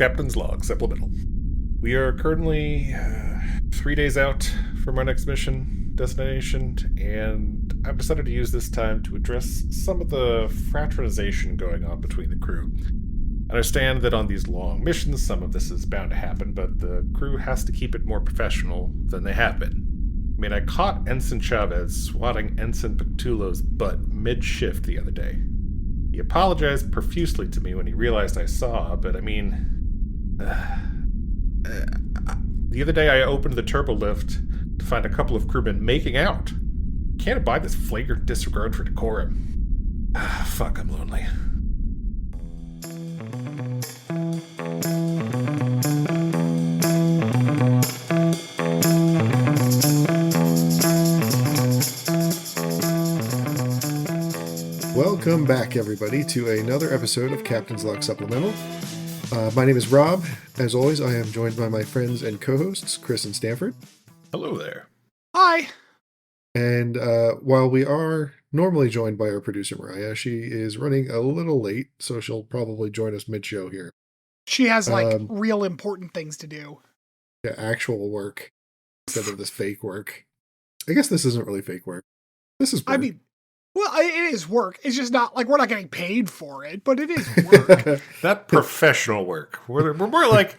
Captain's Log Supplemental. We are currently 3 days out from our next mission destination, and I've decided to use this time to address some of the fraternization going on between the crew. I understand that on these long missions, some of this is bound to happen, but the crew has to keep it more professional than they have been. I mean, I caught Ensign Chavez swatting Ensign Pictulo's butt mid-shift the other day. He apologized profusely to me when he realized I saw, but I mean... the other day I opened the turbo lift to find a couple of crewmen making out. Can't abide this flagrant disregard for decorum. Fuck, I'm lonely. Welcome back, everybody, to another episode of Captain's Log Supplemental. My name is Rob. As always, I am joined by my friends and co-hosts, Chris and Stanford. Hello there. Hi. And while we are normally joined by our producer, Mariah, she is running a little late, so she'll probably join us mid-show here. She has, real important things to do. Yeah, actual work instead of this fake work. I guess this isn't really fake work. This is work. I mean, well, it is work. It's just not, we're not getting paid for it, but it is work. Not professional work. We're more like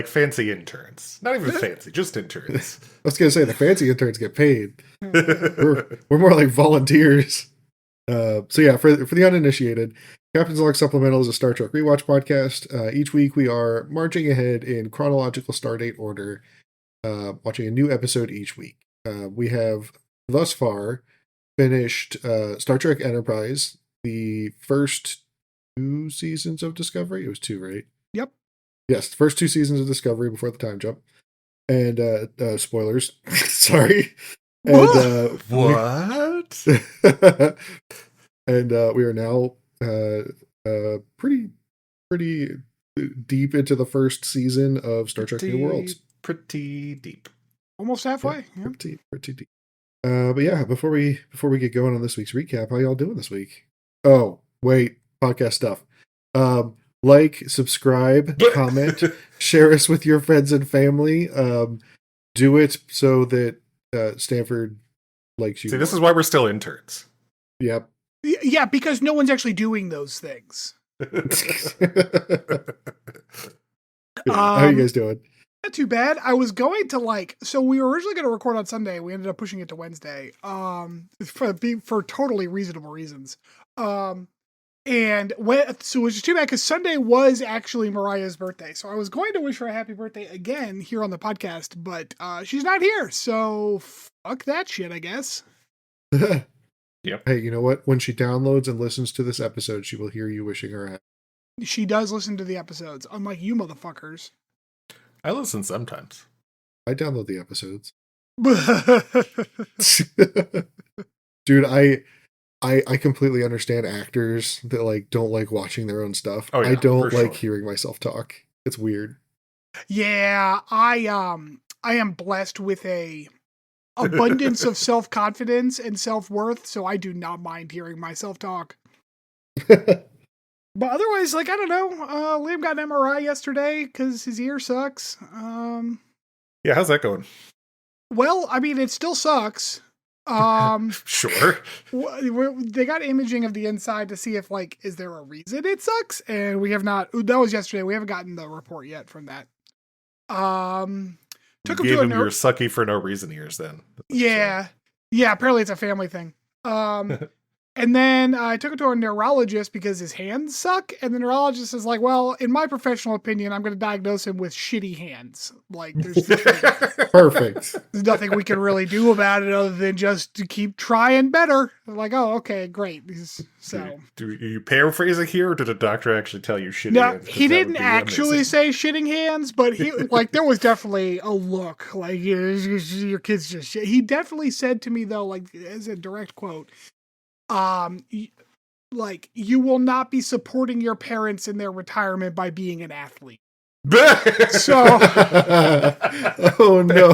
fancy interns. Not even fancy, just interns. I was going to say, the fancy interns get paid. we're more like volunteers. So yeah, for the uninitiated, Captain's Log Supplemental is a Star Trek rewatch podcast. Each week we are marching ahead in chronological stardate order, watching a new episode each week. We have thus far finished Star Trek Enterprise, the first 2 seasons of Discovery. It was 2, right? Yep. Yes, the first 2 seasons of Discovery before the time jump. And spoilers. Sorry. And, what? And we are now pretty deep into the first season of Star Trek New Worlds. Pretty deep. Almost halfway. Yeah, pretty deep. But yeah, before we get going on this week's recap, how y'all doing this week? Oh, wait, podcast stuff. Like, subscribe, comment, share us with your friends and family. Do it so that Stanford likes you. See, this is why we're still interns. Yep. Yeah, because no one's actually doing those things. How are you guys doing? Not too bad. I was going to so we were originally going to record on Sunday. We ended up pushing it to Wednesday, for totally reasonable reasons. So it was just too bad because Sunday was actually Mariah's birthday. So I was going to wish her a happy birthday again here on the podcast, but she's not here. So fuck that shit, I guess. Yep. Hey, you know what? When she downloads and listens to this episode, she will hear you wishing her a happy. She does listen to the episodes, unlike you motherfuckers. I listen sometimes. I download the episodes. Dude, I completely understand actors that don't like watching their own stuff. Oh, yeah, I don't like sure. hearing myself talk. It's weird. Yeah, I am blessed with a abundance of self-confidence and self-worth, so I do not mind hearing myself talk. But otherwise, I don't know. Liam got an MRI yesterday because his ear sucks. Yeah, how's that going? Well, I mean, it still sucks. Sure. They got imaging of the inside to see if, is there a reason it sucks? And we have not. That was yesterday. We haven't gotten the report yet from that. Took him your sucky for no reason ears then. Yeah. Yeah, apparently it's a family thing. And then I took him to a neurologist because his hands suck. And the neurologist is like, well, in my professional opinion, I'm going to diagnose him with shitty hands. There's Perfect. There's nothing we can really do about it other than just to keep trying better. I'm like, oh, okay, great. So, are you paraphrasing here, or did a doctor actually tell you shitty hands? No, he didn't actually say shitting hands, but he there was definitely a look your kid's just shit. He definitely said to me though, as a direct quote, you will not be supporting your parents in their retirement by being an athlete. So, oh no!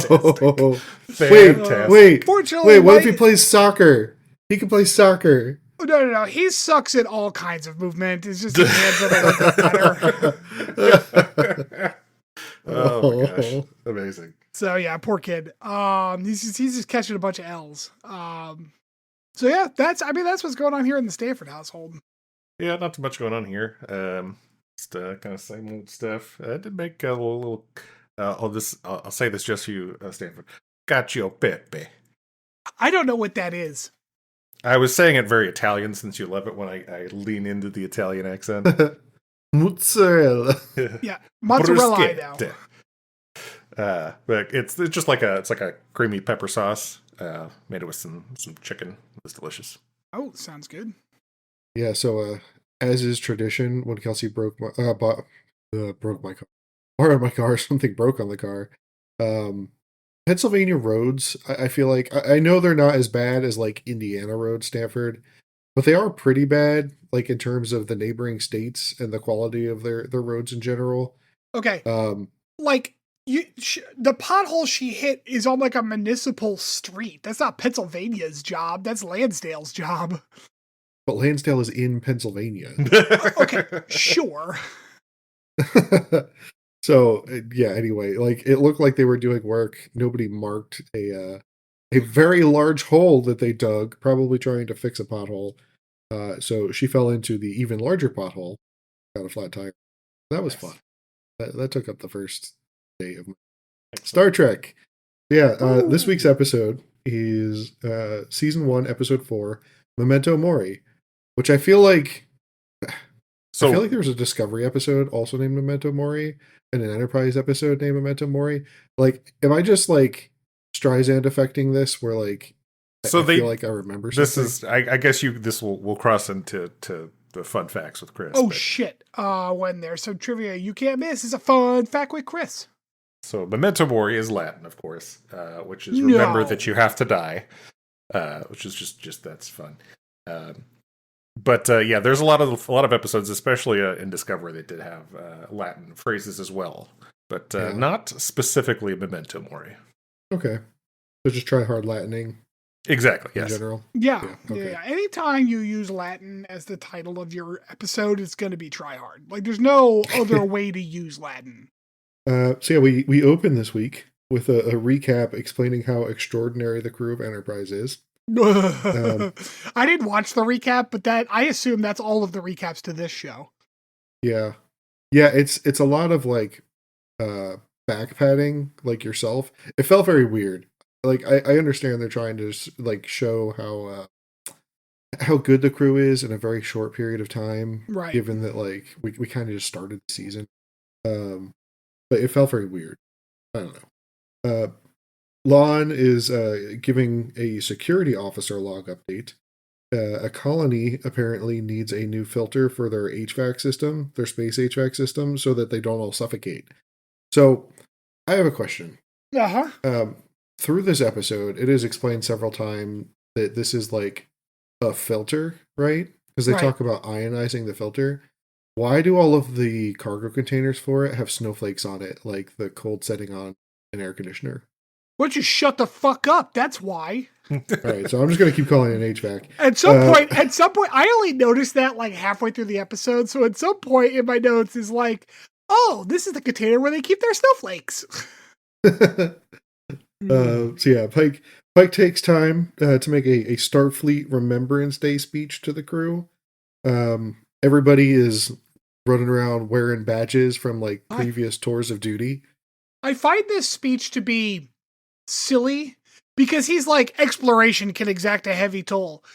Fantastic. Wait! Fortunately, what if he plays soccer? He can play soccer. No. He sucks at all kinds of movement. It's just his hands are better. So yeah, poor kid. He's just catching a bunch of L's. So yeah, that's what's going on here in the Stanford household. Yeah, not too much going on here. Just kind of same old stuff. I did make a little. I'll say this just for you, Stanford. Cacio Pepe. I don't know what that is. I was saying it very Italian since you love it when I lean into the Italian accent. Mozzarella. Yeah, mozzarella. I know. But it's just like a creamy pepper sauce. Made it with some chicken. It was delicious. Oh, sounds good. Yeah, so as is tradition, when Kelsey broke my car, borrowed my car, something broke on the car. Pennsylvania roads, I feel like I know they're not as bad as like Indiana roads, Stanford, but they are pretty bad, like in terms of the neighboring states and the quality of their roads in general. Okay. Like the pothole she hit is on like a municipal street. That's not Pennsylvania's job. That's Lansdale's job. But Lansdale is in Pennsylvania. Okay, sure. So yeah, anyway, like it looked like they were doing work. Nobody marked a very large hole that they dug, probably trying to fix a pothole. So she fell into the even larger pothole, got a flat tire. That was fun. That took up the first day of Star Trek. Yeah, this week's episode is season 1, episode 4, Memento Mori, which I feel like there was a Discovery episode also named Memento Mori and an Enterprise episode named Memento Mori. Like, am I just like Streisand affecting this? Where like, I feel like I remember something. This is, I guess we'll cross into the fun facts with Chris. Oh shit! When there's some trivia you can't miss, is a fun fact with Chris. So Memento Mori is Latin, of course, which is remember that you have to die, which is just that's fun. But yeah, there's a lot of episodes, especially in Discovery, that did have Latin phrases as well, but not specifically Memento Mori. Okay, so just try hard Latining. Exactly. In yes. general. Yeah. Anytime you use Latin as the title of your episode, it's going to be try hard. Like, there's no other way to use Latin. So yeah, we open this week with a recap explaining how extraordinary the crew of Enterprise is. I didn't watch the recap, but I assume that's all of the recaps to this show. Yeah, it's a lot of like back padding, like yourself. It felt very weird. Like I understand they're trying to like show how good the crew is in a very short period of time, right? Given that like we kind of just started the season, but it felt very weird. I don't know. Lon is giving a security officer log update. A colony apparently needs a new filter for their HVAC system, their space HVAC system, so that they don't all suffocate. So, I have a question. Through this episode, it is explained several times that this is like a filter, right? Because they talk about ionizing the filter. Why do all of the cargo containers for it have snowflakes on it, like the cold setting on an air conditioner? Why don't you shut the fuck up? That's why. All right, so I'm just gonna keep calling it HVAC. At some point, I only noticed that like halfway through the episode. So at some point in my notes is like, oh, this is the container where they keep their snowflakes. So yeah, Pike takes time to make a Starfleet Remembrance Day speech to the crew. Everybody is running around wearing badges from like previous tours of duty. I find this speech to be silly because he's like, exploration can exact a heavy toll.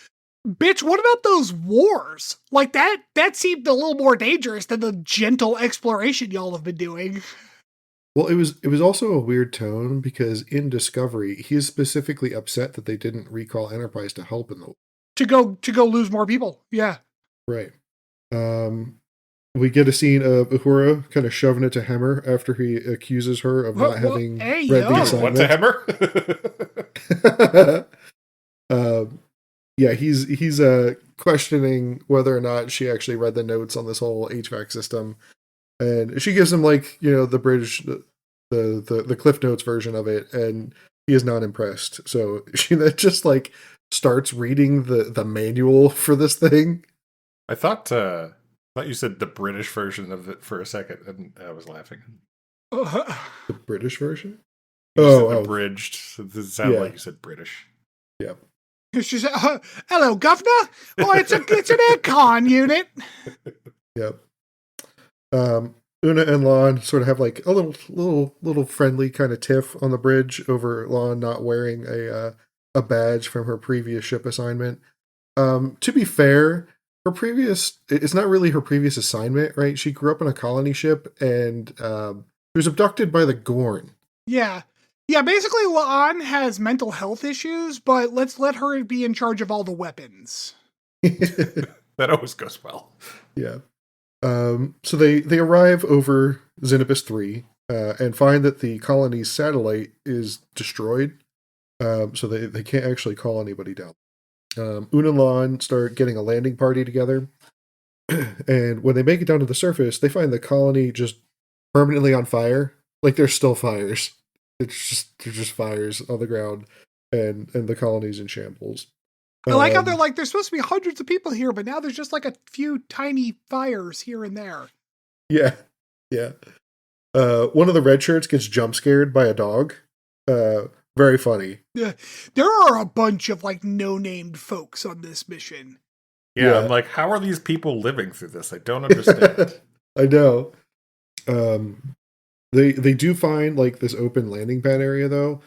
Bitch, what about those wars? Like that seemed a little more dangerous than the gentle exploration y'all have been doing. Well, it was also a weird tone because in Discovery, he's specifically upset that they didn't recall Enterprise to help in the to go lose more people. Yeah. Right. We get a scene of Uhura kind of shoving it to Hemmer after he accuses her of not having read the assignment. What to Hemmer? Yeah, he's questioning whether or not she actually read the notes on this whole HVAC system, and she gives him like the British the Cliff Notes version of it, and he is not impressed. So she then just like starts reading the manual for this thing. I thought you said the British version of it for a second, and I was laughing. The British version? You said Oh, abridged. So this sounded like you said British. Yeah. She said, "Hello, governor. Oh, it's an aircon unit." Yep. Una and Lon sort of have like a little friendly kind of tiff on the bridge over Lon not wearing a badge from her previous ship assignment. To be fair, it's not really her previous assignment, right? She grew up on a colony ship and she was abducted by the Gorn. Yeah. Yeah, basically La'an has mental health issues, but let's let her be in charge of all the weapons. That always goes well. Yeah. So they arrive over Xenobus 3 and find that the colony's satellite is destroyed. So they can't actually call anybody down. Una and Lon start getting a landing party together. And when they make it down to the surface, they find the colony just permanently on fire. Like there's still fires. They're just fires on the ground, and the colony's in shambles. I like how they're like, there's supposed to be hundreds of people here, but now there's just like a few tiny fires here and there. Yeah. One of the red shirts gets jump scared by a dog. Very funny. Yeah, there are a bunch of like no-named folks on this mission. Yeah, I'm like, how are these people living through this? I don't understand. I know. They do find like this open landing pad area though,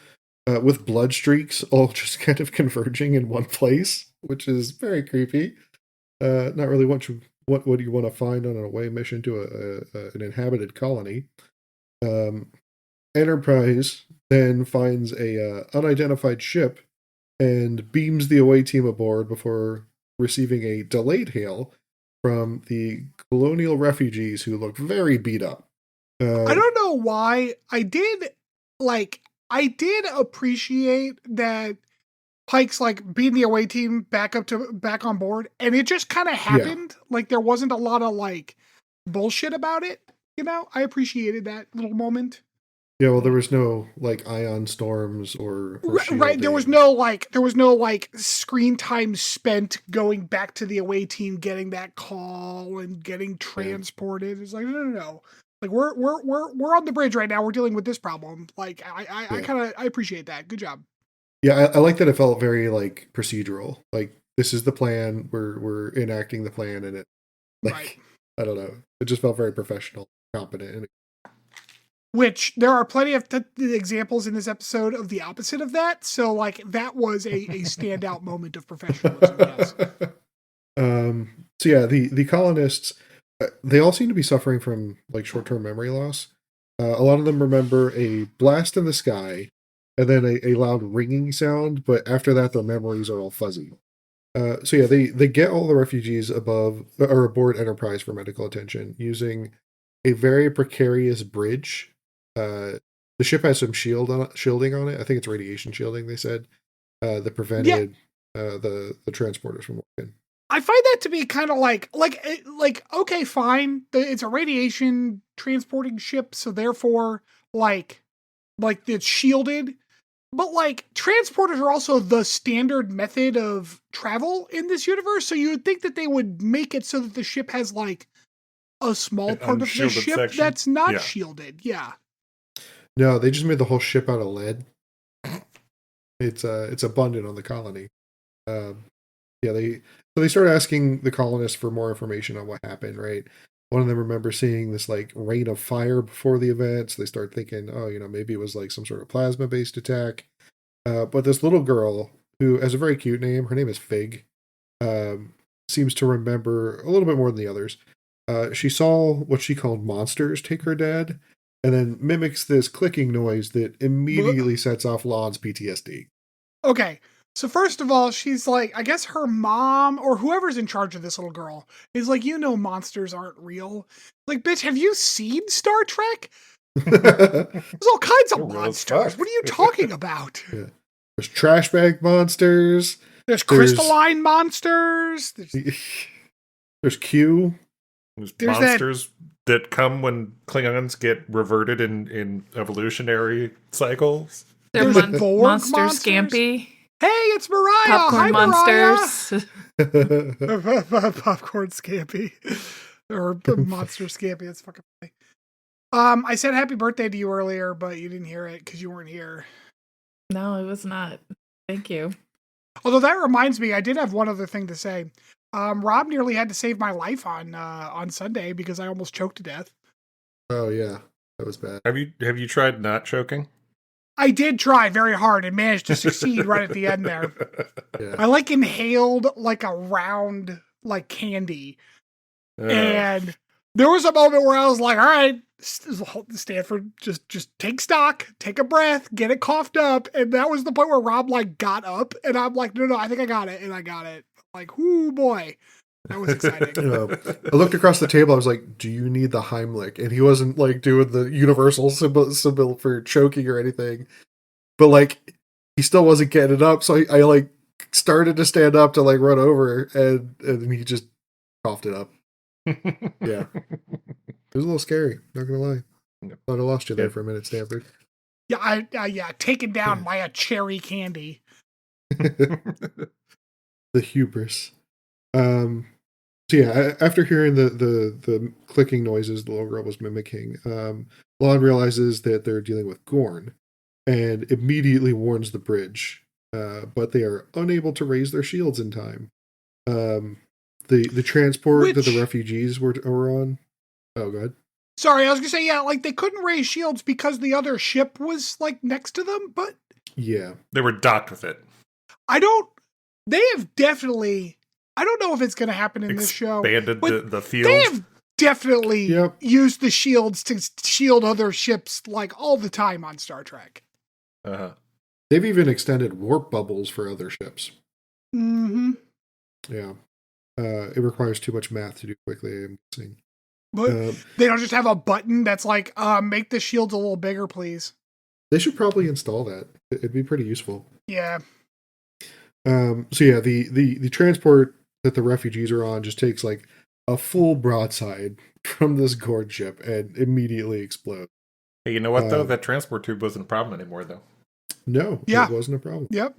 with blood streaks all just kind of converging in one place, which is very creepy. Not really what do you want to find on an away mission to an inhabited colony. Enterprise then finds a unidentified ship and beams the away team aboard before receiving a delayed hail from the colonial refugees who look very beat up. I don't know why. I did appreciate that Pike's like beating the away team back on board, and it just kind of happened. Yeah. Like there wasn't a lot of like bullshit about it. You know, I appreciated that little moment. Yeah, well, there was no like ion storms or right. There was no like screen time spent going back to the away team, getting that call and getting transported. Yeah. It's like no. Like we're on the bridge right now. We're dealing with this problem. Like I appreciate that. Good job. Yeah, I like that it felt very like procedural. Like this is the plan. We're enacting the plan, and it like right. I don't know. It just felt very professional, competent. Which there are plenty of examples in this episode of the opposite of that. So like that was a standout moment of professionalism. Yes. So yeah, the colonists. They all seem to be suffering from like short-term memory loss. A lot of them remember a blast in the sky and then a loud ringing sound, but after that, their memories are all fuzzy. So yeah, they get all the refugees aboard Enterprise for medical attention using a very precarious bridge. The ship has some shielding on it. I think it's radiation shielding. They said that prevented the transporters from working. I find that to be kind of like okay, fine. It's a radiation transporting ship, so therefore like it's shielded. But like transporters are also the standard method of travel in this universe, so you would think that they would make it so that the ship has like a small part of the ship section that's not shielded. Yeah. No, they just made the whole ship out of lead. It's abundant on the colony. They start asking the colonists for more information on what happened, right? One of them remembers seeing this like rain of fire before the event, so they start thinking, oh, maybe it was like some sort of plasma-based attack. But this little girl, who has a very cute name, her name is Fig, seems to remember a little bit more than the others. She saw what she called monsters take her dad, and then mimics this clicking noise that immediately sets off Lon's PTSD. Okay. So first of all, she's like, I guess her mom or whoever's in charge of this little girl is like, monsters aren't real. Like, bitch, have you seen Star Trek? There's all kinds of monsters. What are you talking about? Yeah. There's trash bag monsters. There's crystalline monsters. There's Q. There's monsters that come when Klingons get reverted in evolutionary cycles. There's monster Scampy. Hey, it's Mariah. Popcorn monsters. Popcorn Scampy. Or Monster Scampy. That's fucking funny. I said happy birthday to you earlier, but you didn't hear it because you weren't here. No, it was not. Thank you. Although that reminds me, I did have one other thing to say. Rob nearly had to save my life on Sunday because I almost choked to death. Oh yeah, that was bad. Have you tried not choking? I did try very hard and managed to succeed right at the end there. Yeah. I inhaled like a round candy. And there was a moment where I was like, all right, Stanford, just take stock, take a breath, get it coughed up. And that was the point where Rob got up and I'm like, no, I think I got it. And I got it. Like, whoo boy. That was exciting. I looked across the table. I was like, do you need the Heimlich? And he wasn't doing the universal symbol for choking or anything. But he still wasn't getting it up. So I started to stand up to run over and he just coughed it up. Yeah. It was a little scary, not gonna lie. Thought I lost you there for a minute, Stanford. Yeah, taken down by a cherry candy. The hubris. So yeah, after hearing the clicking noises the little girl was mimicking, Lon realizes that they're dealing with Gorn, and immediately warns the bridge. But they are unable to raise their shields in time. The transport that the refugees were on. Oh, go ahead. Sorry, I was gonna say, yeah, they couldn't raise shields because the other ship was next to them, but yeah, they were docked with it. They have definitely. I don't know if it's gonna happen in this show. Expanded the field. They have definitely used the shields to shield other ships all the time on Star Trek. They've even extended warp bubbles for other ships. Mm-hmm. Yeah. It requires too much math to do quickly, I'm guessing. But they don't just have a button that's make the shields a little bigger, please. They should probably install that. It'd be pretty useful. Yeah. So yeah, the transport that the refugees are on just takes a full broadside from this Gorn ship and immediately explodes. Hey, you know what though? That transport tube wasn't a problem anymore though. No, yeah. It wasn't a problem. Yep.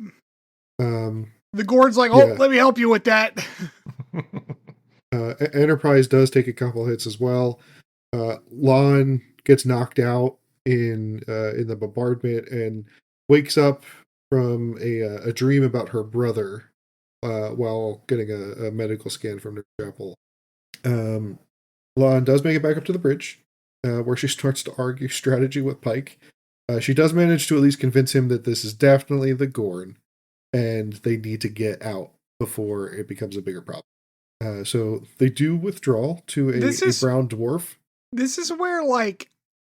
The Gorn's let me help you with that. Enterprise does take a couple hits as well. Lon gets knocked out in the bombardment and wakes up from a dream about her brother while getting a medical scan from Nurse Chapel. Lon does make it back up to the bridge, where she starts to argue strategy with Pike. She does manage to at least convince him that this is definitely the Gorn, and they need to get out before it becomes a bigger problem. So they do withdraw to a brown dwarf. This is where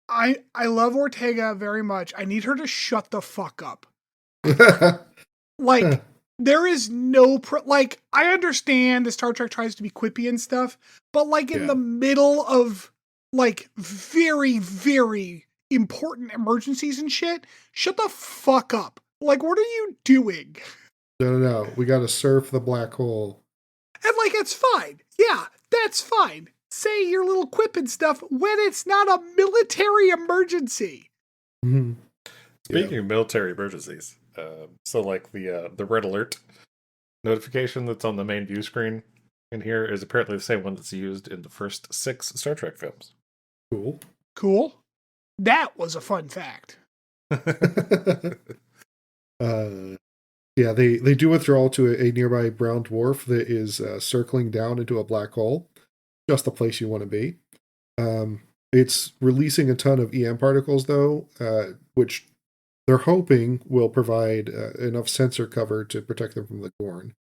I love Ortega very much. I need her to shut the fuck up. There is no I understand the Star Trek tries to be quippy and stuff, but in the middle of very, very important emergencies and shit, shut the fuck up. What are you doing? No. We gotta surf the black hole. And it's fine. Yeah, that's fine. Say your little quip and stuff when it's not a military emergency. Mm-hmm. Speaking of military emergencies, so the red alert notification that's on the main view screen in here is apparently the same one that's used in the first 6 Star Trek films. Cool. That was a fun fact. Yeah, they do withdraw to a nearby brown dwarf that is circling down into a black hole, just the place you want to be. It's releasing a ton of EM particles, though, which they're hoping will provide enough sensor cover to protect them from the Gorn.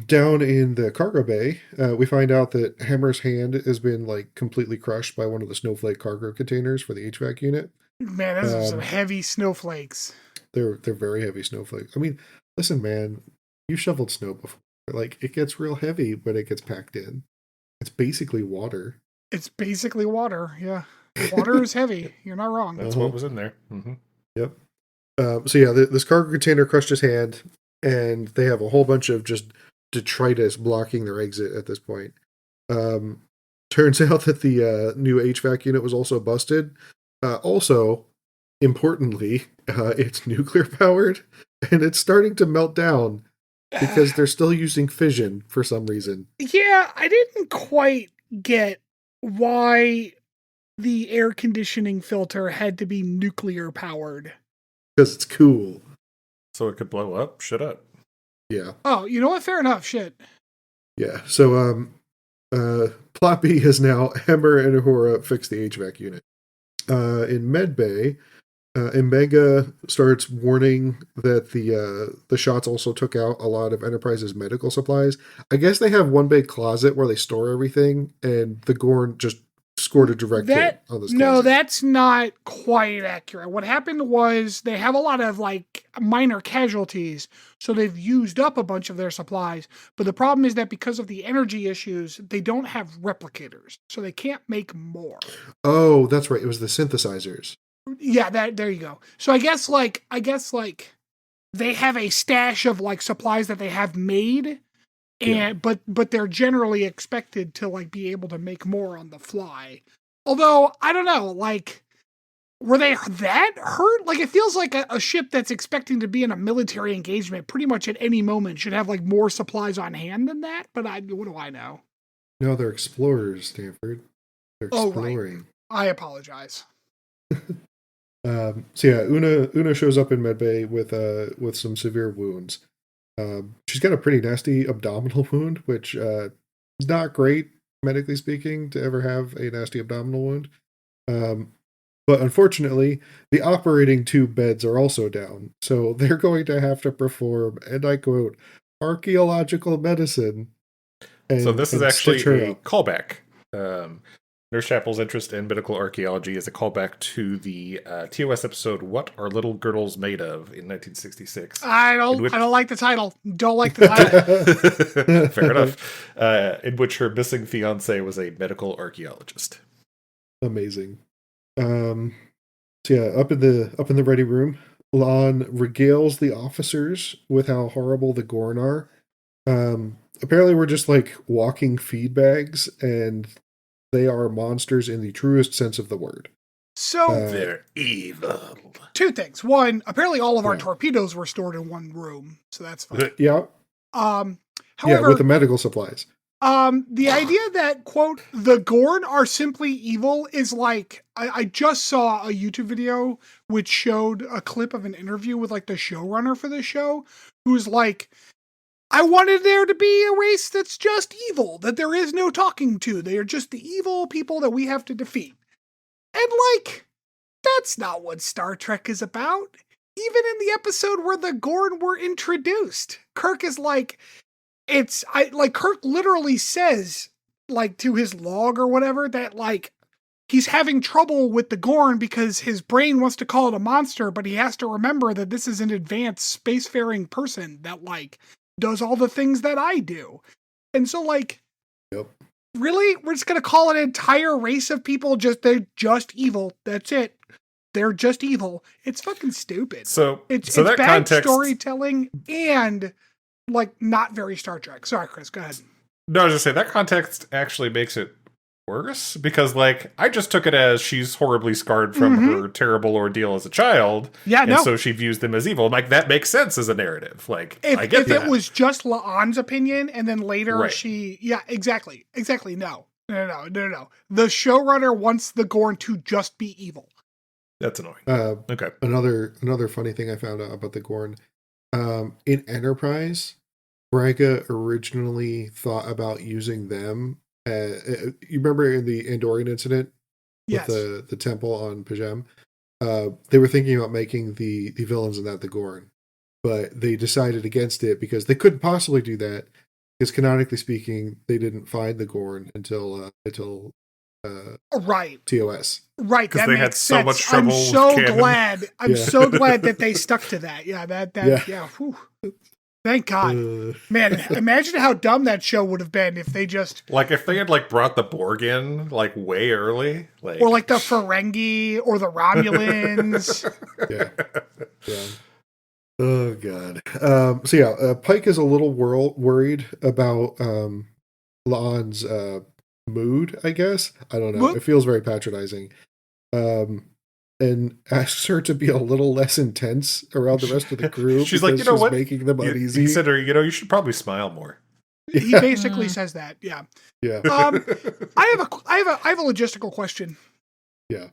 Down in the cargo bay, we find out that Hammer's hand has been completely crushed by one of the snowflake cargo containers for the HVAC unit. Man, those are some heavy snowflakes. They're very heavy snowflakes. I mean, listen, man, you shoveled snow before. It gets real heavy when it gets packed in. It's basically water. Yeah. Water is heavy. You're not wrong. That's what was in there. Mm-hmm. Yep. So yeah, this cargo container crushed his hand, and they have a whole bunch of just detritus blocking their exit at this point. Turns out that the new HVAC unit was also busted. Also, importantly, it's nuclear powered, and it's starting to melt down because they're still using fission for some reason. Yeah, I didn't quite get why the air conditioning filter had to be nuclear powered. Because it's cool. So it could blow up? Shut up. Yeah. Oh, you know what? Fair enough. Shit. Yeah. So Plot B has now Hammer and Uhura fixed the HVAC unit. In Medbay, Mbenga starts warning that the shots also took out a lot of Enterprise's medical supplies. I guess they have one big closet where they store everything, and the Gorn just scored a direct hit on this No, closet. that's not quite accurate. What happened was they have a lot of like minor casualties, so they've used up a bunch of their supplies. But the problem is that because of the energy issues, they don't have replicators, so they can't make more. Oh, that's right. It was the synthesizers. Yeah, there you go. So I guess like they have a stash of like supplies that they have made, and but they're generally expected to like be able to make more on the fly. Although I don't know, like were they that hurt? Like it feels like a ship that's expecting to be in a military engagement pretty much at any moment should have like more supplies on hand than that. But what do I know? No, they're explorers, Stanford. They're Oh, exploring. right. I apologize. So yeah, Una shows up in medbay with some severe wounds. She's got a pretty nasty abdominal wound, which is not great medically speaking to ever have a nasty abdominal wound. But unfortunately, the operating tube beds are also down, so they're going to have to perform, and I quote, archaeological medicine. So this is actually stitch her a up. callback. Nurse Chapel's interest in medical archaeology is a callback to the TOS episode "What Are Little Girdles Made Of" in 1966. I don't like the title. Don't like the title. Fair enough. In which her missing fiance was a medical archaeologist. Amazing. So yeah, up in the ready room, Lon regales the officers with how horrible the Gorn are. Apparently we're just like walking feed bags, and they are monsters in the truest sense of the word. So they're evil. Two things. One, apparently all of our torpedoes were stored in one room, so that's fine. Yeah. However, with the medical supplies. The idea that, quote, the Gorn are simply evil is like, I just saw a YouTube video which showed a clip of an interview with like the showrunner for the show, who's like, I wanted there to be a race that's just evil, that there is no talking to. They are just the evil people that we have to defeat. And like, that's not what Star Trek is about. Even in the episode where the Gorn were introduced, Kirk is like, Kirk literally says, like, to his log or whatever, that, like, he's having trouble with the Gorn because his brain wants to call it a monster, but he has to remember that this is an advanced spacefaring person that, like, does all the things that I do. And so, like, really? We're just going to call an entire race of people they're just evil. That's it. They're just evil. It's fucking stupid. So it's that bad context, storytelling and like not very Star Trek. Sorry, Chris, go ahead. No, I was just saying that context actually makes it worse because, like, I just took it as she's horribly scarred from her terrible ordeal as a child. Yeah, and so she views them as evil. Like, that makes sense as a narrative. Like, I get if that. it was just La'an's opinion and then later Right. exactly. No. The showrunner wants the Gorn to just be evil. That's annoying. Okay. Another funny thing I found out about the Gorn. In Enterprise, Braga originally thought about using them. You remember in the Andorian incident with the temple on Pajem? They were thinking about making the villains in that the Gorn, but they decided against it because they couldn't possibly do that because canonically speaking, they didn't find the Gorn until right. TOS. Right, because that they makes had so sense. much trouble. I'm so with glad. I'm so glad that they stuck to that. Yeah, whew. Thank God. Man, imagine how dumb that show would have been if they just if they had like brought the Borg in like way early, like or like the Ferengi or the Romulans. Yeah. Oh God. So Pike is a little worried about La'an's mood, I guess. I don't know. It feels very patronizing. And asks her to be a little less intense around the rest of the crew. She's like, you know what? Making them uneasy. He said, you should probably smile more. He basically says that. Yeah. Yeah. I have a logistical question. Yeah.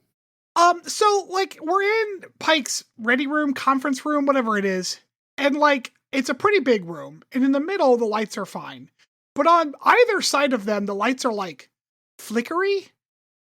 So like we're in Pike's ready room, conference room, whatever it is, and like it's a pretty big room, and in the middle the lights are fine, but on either side of them the lights are like flickery.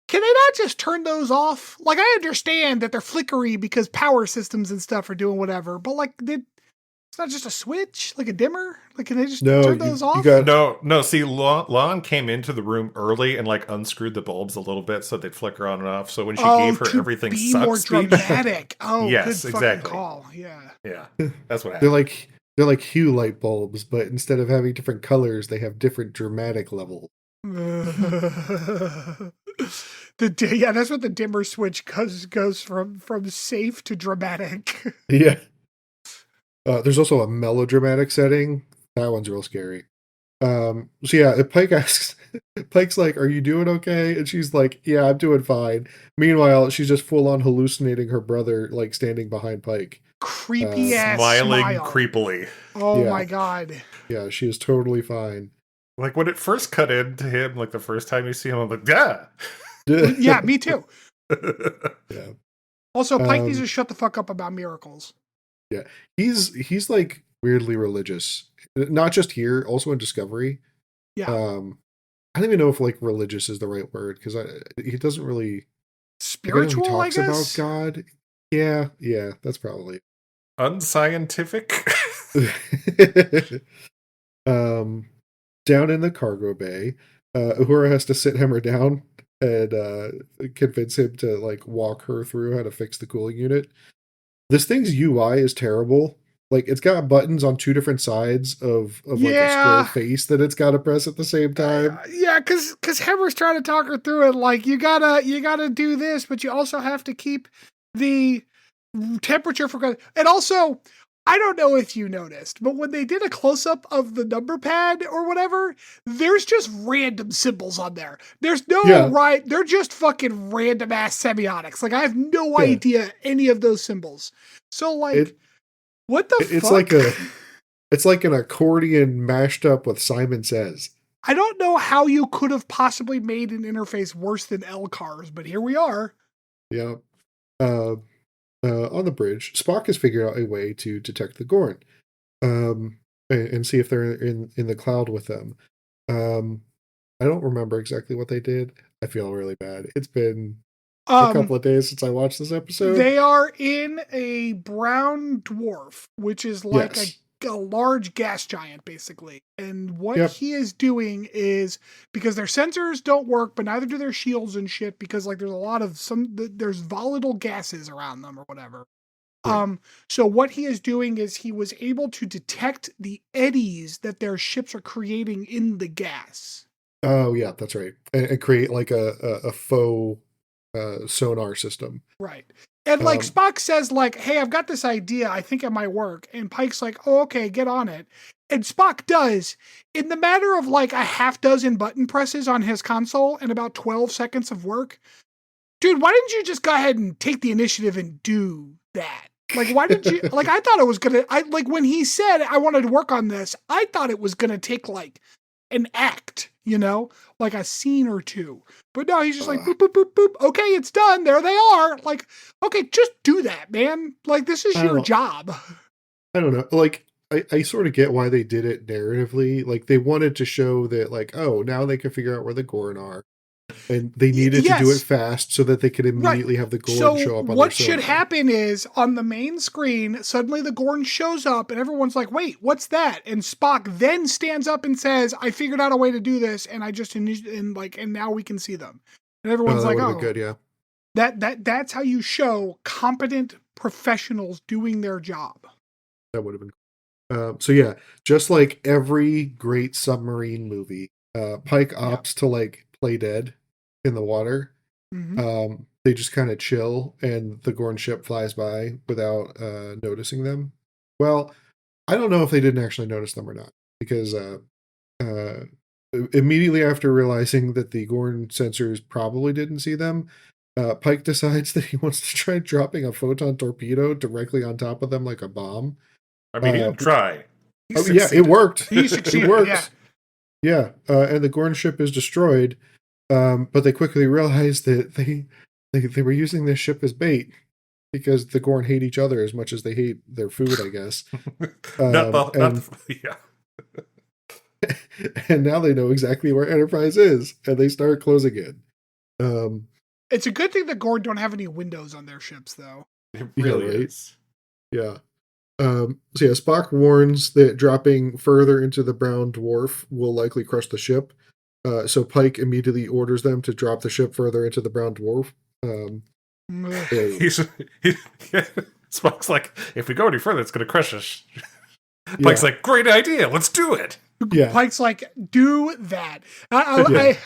Can they not just turn those off? Like I understand that they're flickery because power systems and stuff are doing whatever, but like it's not just a switch, like a dimmer. Like can they just turn those off? No. See, Lon came into the room early and like unscrewed the bulbs a little bit so they'd flicker on and off. So when she gave her everything be sucks more speech, dramatic. Oh, yes, good exactly. fucking call. Yeah, yeah, that's what happened. They're like hue light bulbs, but instead of having different colors, they have different dramatic levels. Yeah, that's what the dimmer switch goes from safe to dramatic. Yeah. There's also a melodramatic setting. That one's real scary. So yeah, Pike asks, Pike's like, "Are you doing okay?" And she's like, "Yeah, I'm doing fine." Meanwhile, she's just full on hallucinating her brother, like standing behind Pike, creepy ass smiling smile. creepily. Oh my god. Yeah, she is totally fine. Like when it first cut into him, like the first time you see him, I'm like, yeah. Yeah, me too. Yeah. Also, Pike needs to shut the fuck up about miracles. Yeah, he's like weirdly religious, not just here, also in Discovery. Yeah. I don't even know if like religious is the right word because he doesn't really spiritual. He talks I guess about God. Yeah, that's probably unscientific. Down in the cargo bay, Uhura has to sit Hemmer down and convince him to like walk her through how to fix the cooling unit. This thing's UI is terrible. Like it's got buttons on two different sides of like a square face that it's got to press at the same time. Yeah, because Hemmer's trying to talk her through it. Like you gotta do this, but you also have to keep the temperature for. And also, I don't know if you noticed, but when they did a close up of the number pad or whatever, there's just random symbols on there. There's no right. They're just fucking random ass semiotics. Like I have no idea any of those symbols. So like. What the fuck? It's like an accordion mashed up with Simon Says. I don't know how you could have possibly made an interface worse than LCARS, but here we are. Yeah. On the bridge, Spock has figured out a way to detect the Gorn, and see if they're in the cloud with them. I don't remember exactly what they did. I feel really bad. It's been a couple of days since I watched this episode. They are in a brown dwarf, which is like a large gas giant, basically. And what he is doing is, because their sensors don't work, but neither do their shields and shit, because like there's a lot of there's volatile gases around them or whatever. Yeah. So what he is doing is he was able to detect the eddies that their ships are creating in the gas. Oh yeah, that's right. And create like a faux sonar system. Right. And like Spock says like, "Hey, I've got this idea. I think it might work." And Pike's like, "Oh, okay, get on it." And Spock does in the matter of like a half dozen button presses on his console and about 12 seconds of work. Dude, why didn't you just go ahead and take the initiative and do that? Like, why did you like I thought it was gonna like when he said I wanted to work on this, I thought it was gonna take like an act, you know, like a scene or two. But no, he's just like, boop, boop, boop, boop. Okay, it's done. There they are. Like, okay, just do that, man. Like, this is your job. I don't know. Like, I sort of get why they did it narratively. Like, they wanted to show that, like, oh, now they can figure out where the Gorn are. And they needed to do it fast so that they could immediately have the Gorn show up on what should happen is, on the main screen, suddenly the Gorn shows up and everyone's like, wait, what's that? And Spock then stands up and says, I figured out a way to do this, and I just, and now we can see them. And everyone's like, oh, good, yeah. That's how you show competent professionals doing their job. That would have been so yeah, just like every great submarine movie, Pike opts to like play dead in the water. Mm-hmm. They just kind of chill and the Gorn ship flies by without noticing them. Well, I don't know if they didn't actually notice them or not, because immediately after realizing that the Gorn sensors probably didn't see them, Pike decides that he wants to try dropping a photon torpedo directly on top of them like a bomb. I mean, he didn't try. It worked. He succeeded. It worked. Yeah. And the Gorn ship is destroyed. But they quickly realize that they were using this ship as bait because the Gorn hate each other as much as they hate their food, I guess. Yeah. And now they know exactly where Enterprise is, and they start closing in. It's a good thing that Gorn don't have any windows on their ships, though. It really right? is. Yeah. So yeah, Spock warns that dropping further into the brown dwarf will likely crush the ship. So Pike immediately orders them to drop the ship further into the brown dwarf. Spock's like, if we go any further, it's going to crush us. Pike's like, great idea, let's do it. Yeah. Pike's like, do that. I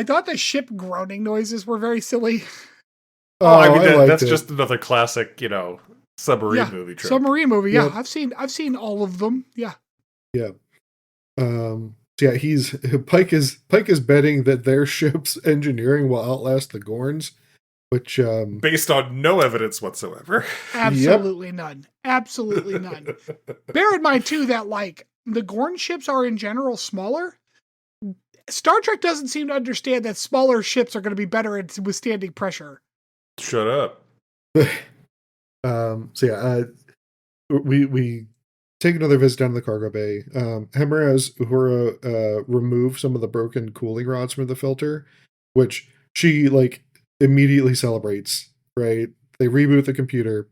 thought the ship groaning noises were very silly. I mean, that's just another classic, submarine movie trope. Submarine movie, yeah. Yep. I've seen all of them. Yeah. Yeah. Yeah, Pike is betting that their ship's engineering will outlast the Gorns, which based on no evidence whatsoever. Absolutely none. Absolutely none. Bear in mind too that like the Gorn ships are in general smaller. Star Trek doesn't seem to understand that smaller ships are going to be better at withstanding pressure. Shut up. We take another visit down to the cargo bay. Hemmer has Uhura remove some of the broken cooling rods from the filter, which she like immediately celebrates, right? They reboot the computer,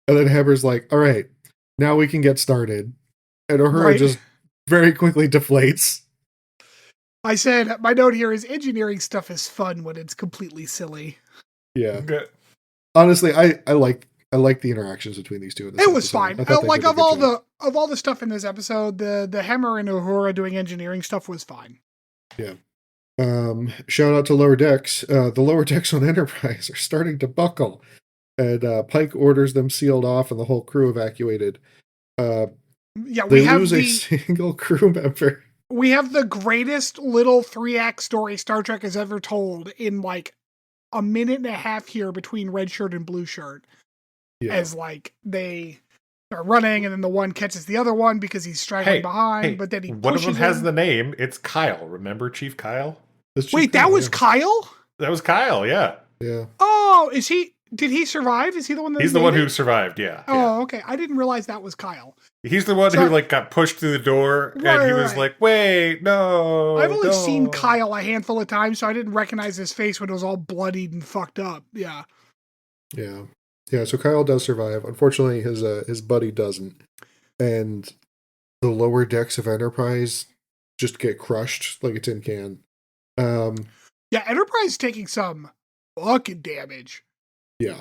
and then Hemmer's like, all right, now we can get started. And Uhura just very quickly deflates. I said, my note here is engineering stuff is fun when it's completely silly. Yeah. Okay. Honestly, I like the interactions between these two. It was fine. Like of all the stuff in this episode, the Hemmer and Uhura doing engineering stuff was fine. Yeah. Shout out to Lower Decks. The lower decks on Enterprise are starting to buckle, and Pike orders them sealed off and the whole crew evacuated. We lose a single crew member. We have the greatest little 3-act story Star Trek has ever told in like a minute and a half here between red shirt and blue shirt. Yeah. As like they are running and then the one catches the other one because he's straggling behind, but then he one of them has the name. It's Kyle. Remember Chief Kyle? Wait, that was Kyle? That was Kyle, yeah. Yeah. Oh, did he survive? Is he the one that He's the one who survived, yeah. Oh, okay. I didn't realize that was Kyle. He's the one who like got pushed through the door and he was like, wait, no. I've only seen Kyle a handful of times, so I didn't recognize his face when it was all bloodied and fucked up. Yeah. Yeah. Yeah, so Kyle does survive. Unfortunately, his buddy doesn't. And the lower decks of Enterprise just get crushed like a tin can. Yeah, Enterprise taking some fucking damage. Yeah.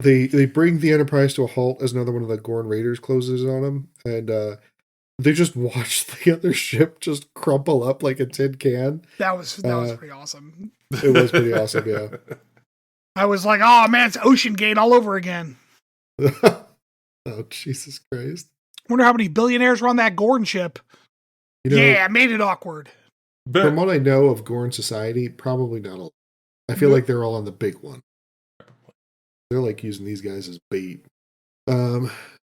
They bring the Enterprise to a halt as another one of the Gorn Raiders closes on them, and they just watch the other ship just crumple up like a tin can. That was pretty awesome. It was pretty awesome, yeah. I was like, oh man, it's Ocean Gate all over again. Oh, Jesus Christ. Wonder how many billionaires were on that Gorn ship. I made it awkward. But from what I know of Gorn society, probably not a lot. I feel like they're all on the big one. They're like using these guys as bait. So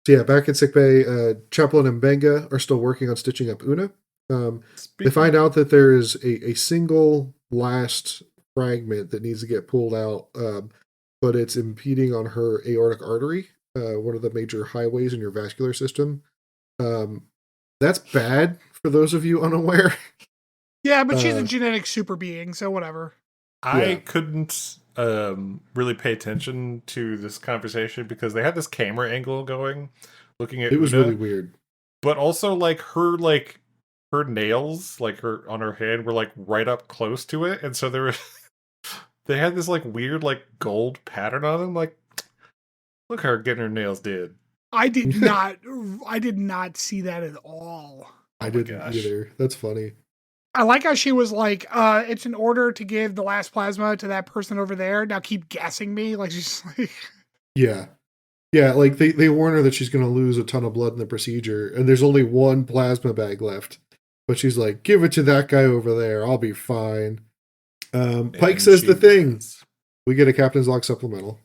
yeah, back in sickbay, Chaplin and Benga are still working on stitching up Una. They find out that there is a single last fragment that needs to get pulled out, but it's impeding on her aortic artery, one of the major highways in your vascular system. That's bad for those of you unaware. Yeah, but she's a genetic super being, so whatever. I couldn't really pay attention to this conversation because they had this camera angle going, looking at it was Una, really weird. But also her nails, like her on her hand, were like right up close to it, and so they had this like weird like gold pattern on them. Like, look her getting her nails did. I did not see that at all. I didn't either. That's funny. I like how she was like, it's an order to give the last plasma to that person over there. Now keep gassing me. Like, she's like... Yeah. Yeah, like, they warn her that she's going to lose a ton of blood in the procedure, and there's only one plasma bag left. But she's like, give it to that guy over there. I'll be fine. Pike says the thing. We get a Captain's Log supplemental.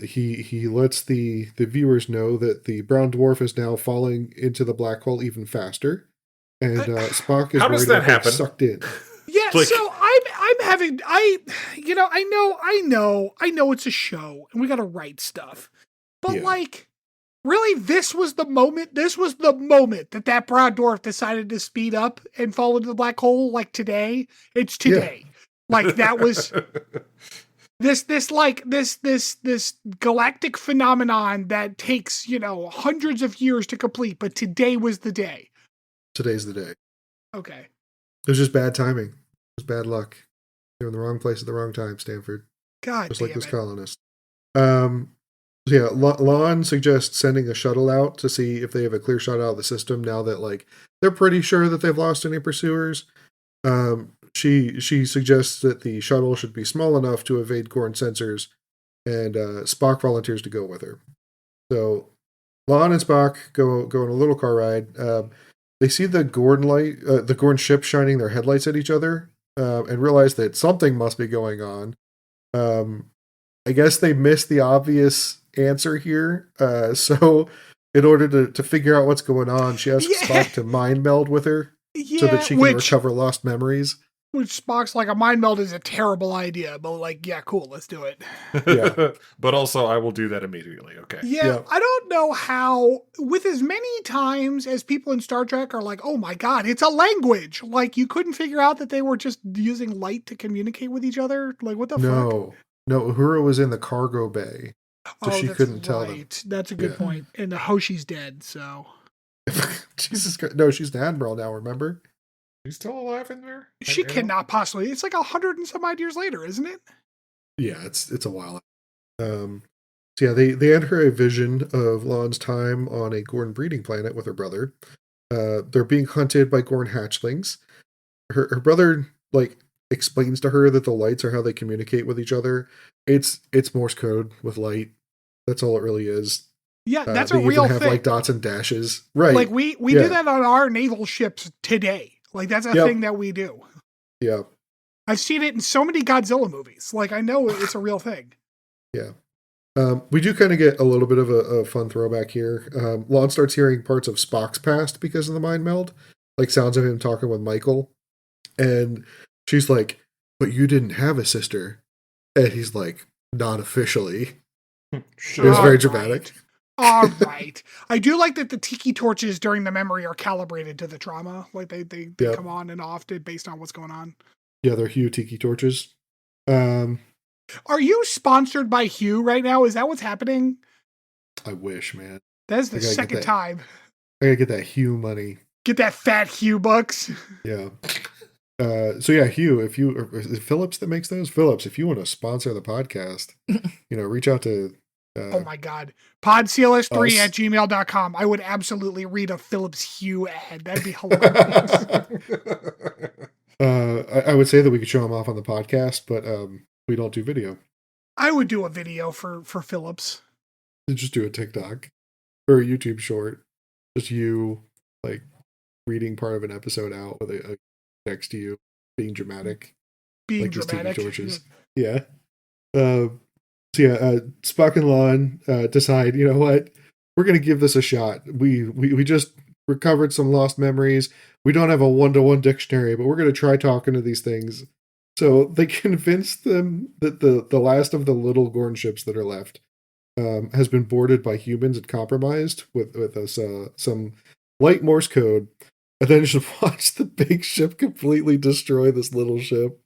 He lets the viewers know that the brown dwarf is now falling into the black hole even faster. And Spock is how does that happen? Sucked in. Yeah, so I'm know it's a show and we got to write stuff, but like, really, this was the moment that brown dwarf decided to speed up and fall into the black hole. Like today, it's today. Yeah. Like that was this galactic phenomenon that takes, hundreds of years to complete, but today was the day. Today's the day. Okay. It was just bad timing. It was bad luck. You're in the wrong place at the wrong time, Stanford. God just damn like this it. colonist. So yeah, Lon suggests sending a shuttle out to see if they have a clear shot out of the system now that like they're pretty sure that they've lost any pursuers. She suggests that the shuttle should be small enough to evade Gorn sensors, and Spock volunteers to go with her. So Lon and Spock go on a little car ride. They see the Gorn ship shining their headlights at each other, and realize that something must be going on. I guess they missed the obvious answer here. So in order to figure out what's going on, she asks Spock to mind meld with her so that she can recover lost memories. Which Spock's like, a mind meld is a terrible idea, but like, yeah, cool, let's do it. Yeah. But also, I will do that immediately. Okay. Yeah, I don't know how, with as many times as people in Star Trek are like, oh my God, it's a language. Like, you couldn't figure out that they were just using light to communicate with each other? Like, what the fuck? No, Uhura was in the cargo bay, so she couldn't tell them. That's a good point. And the Hoshi's dead, so. Jesus Christ. No, she's an admiral now, remember? She's still alive in there? She cannot possibly. It's like 100 and some odd years later, isn't it? Yeah, it's a while. So yeah, they enter a vision of Lon's time on a Gorn breeding planet with her brother. They're being hunted by Gorn hatchlings. Her brother like explains to her that the lights are how they communicate with each other. It's Morse code with light. That's all it really is. Yeah, that's a real thing. Have like dots and dashes, right? Like we do that on our naval ships today. Like that's a thing that we do. Yeah, I've seen it in so many Godzilla movies. Like I know it's a real thing. Yeah. We do kind of get a little bit of a fun throwback here. Lon starts hearing parts of Spock's past because of the mind meld, like sounds of him talking with Michael. And she's like, but you didn't have a sister. And he's like, not officially. It was very dramatic. All right. I do like that the tiki torches during the memory are calibrated to the trauma. Like they come on and off based on what's going on. Yeah, they're Hue tiki torches. Are you sponsored by Hue right now? Is that what's happening? I wish, man. That's the second time. I gotta get that Hue money. Get that fat Hue bucks. Yeah. So yeah, Hue, is it Phillips that makes those? Phillips, if you want to sponsor the podcast, reach out to oh my God. Podsealist3@gmail.com. I would absolutely read a Philips Hue ad. That'd be hilarious. I would say that we could show them off on the podcast, but we don't do video. I would do a video for Philips. Just do a TikTok or a YouTube short. Just you like reading part of an episode out with a next to you, being dramatic. Being like dramatic. These TV torches. Yeah. So yeah, Spock and Lon decide, you know what? We're going to give this a shot. We just recovered some lost memories. We don't have a one-to-one dictionary, but we're going to try talking to these things. So they convince them that the last of the little Gorn ships that are left has been boarded by humans and compromised with some light Morse code. And then just watch the big ship completely destroy this little ship.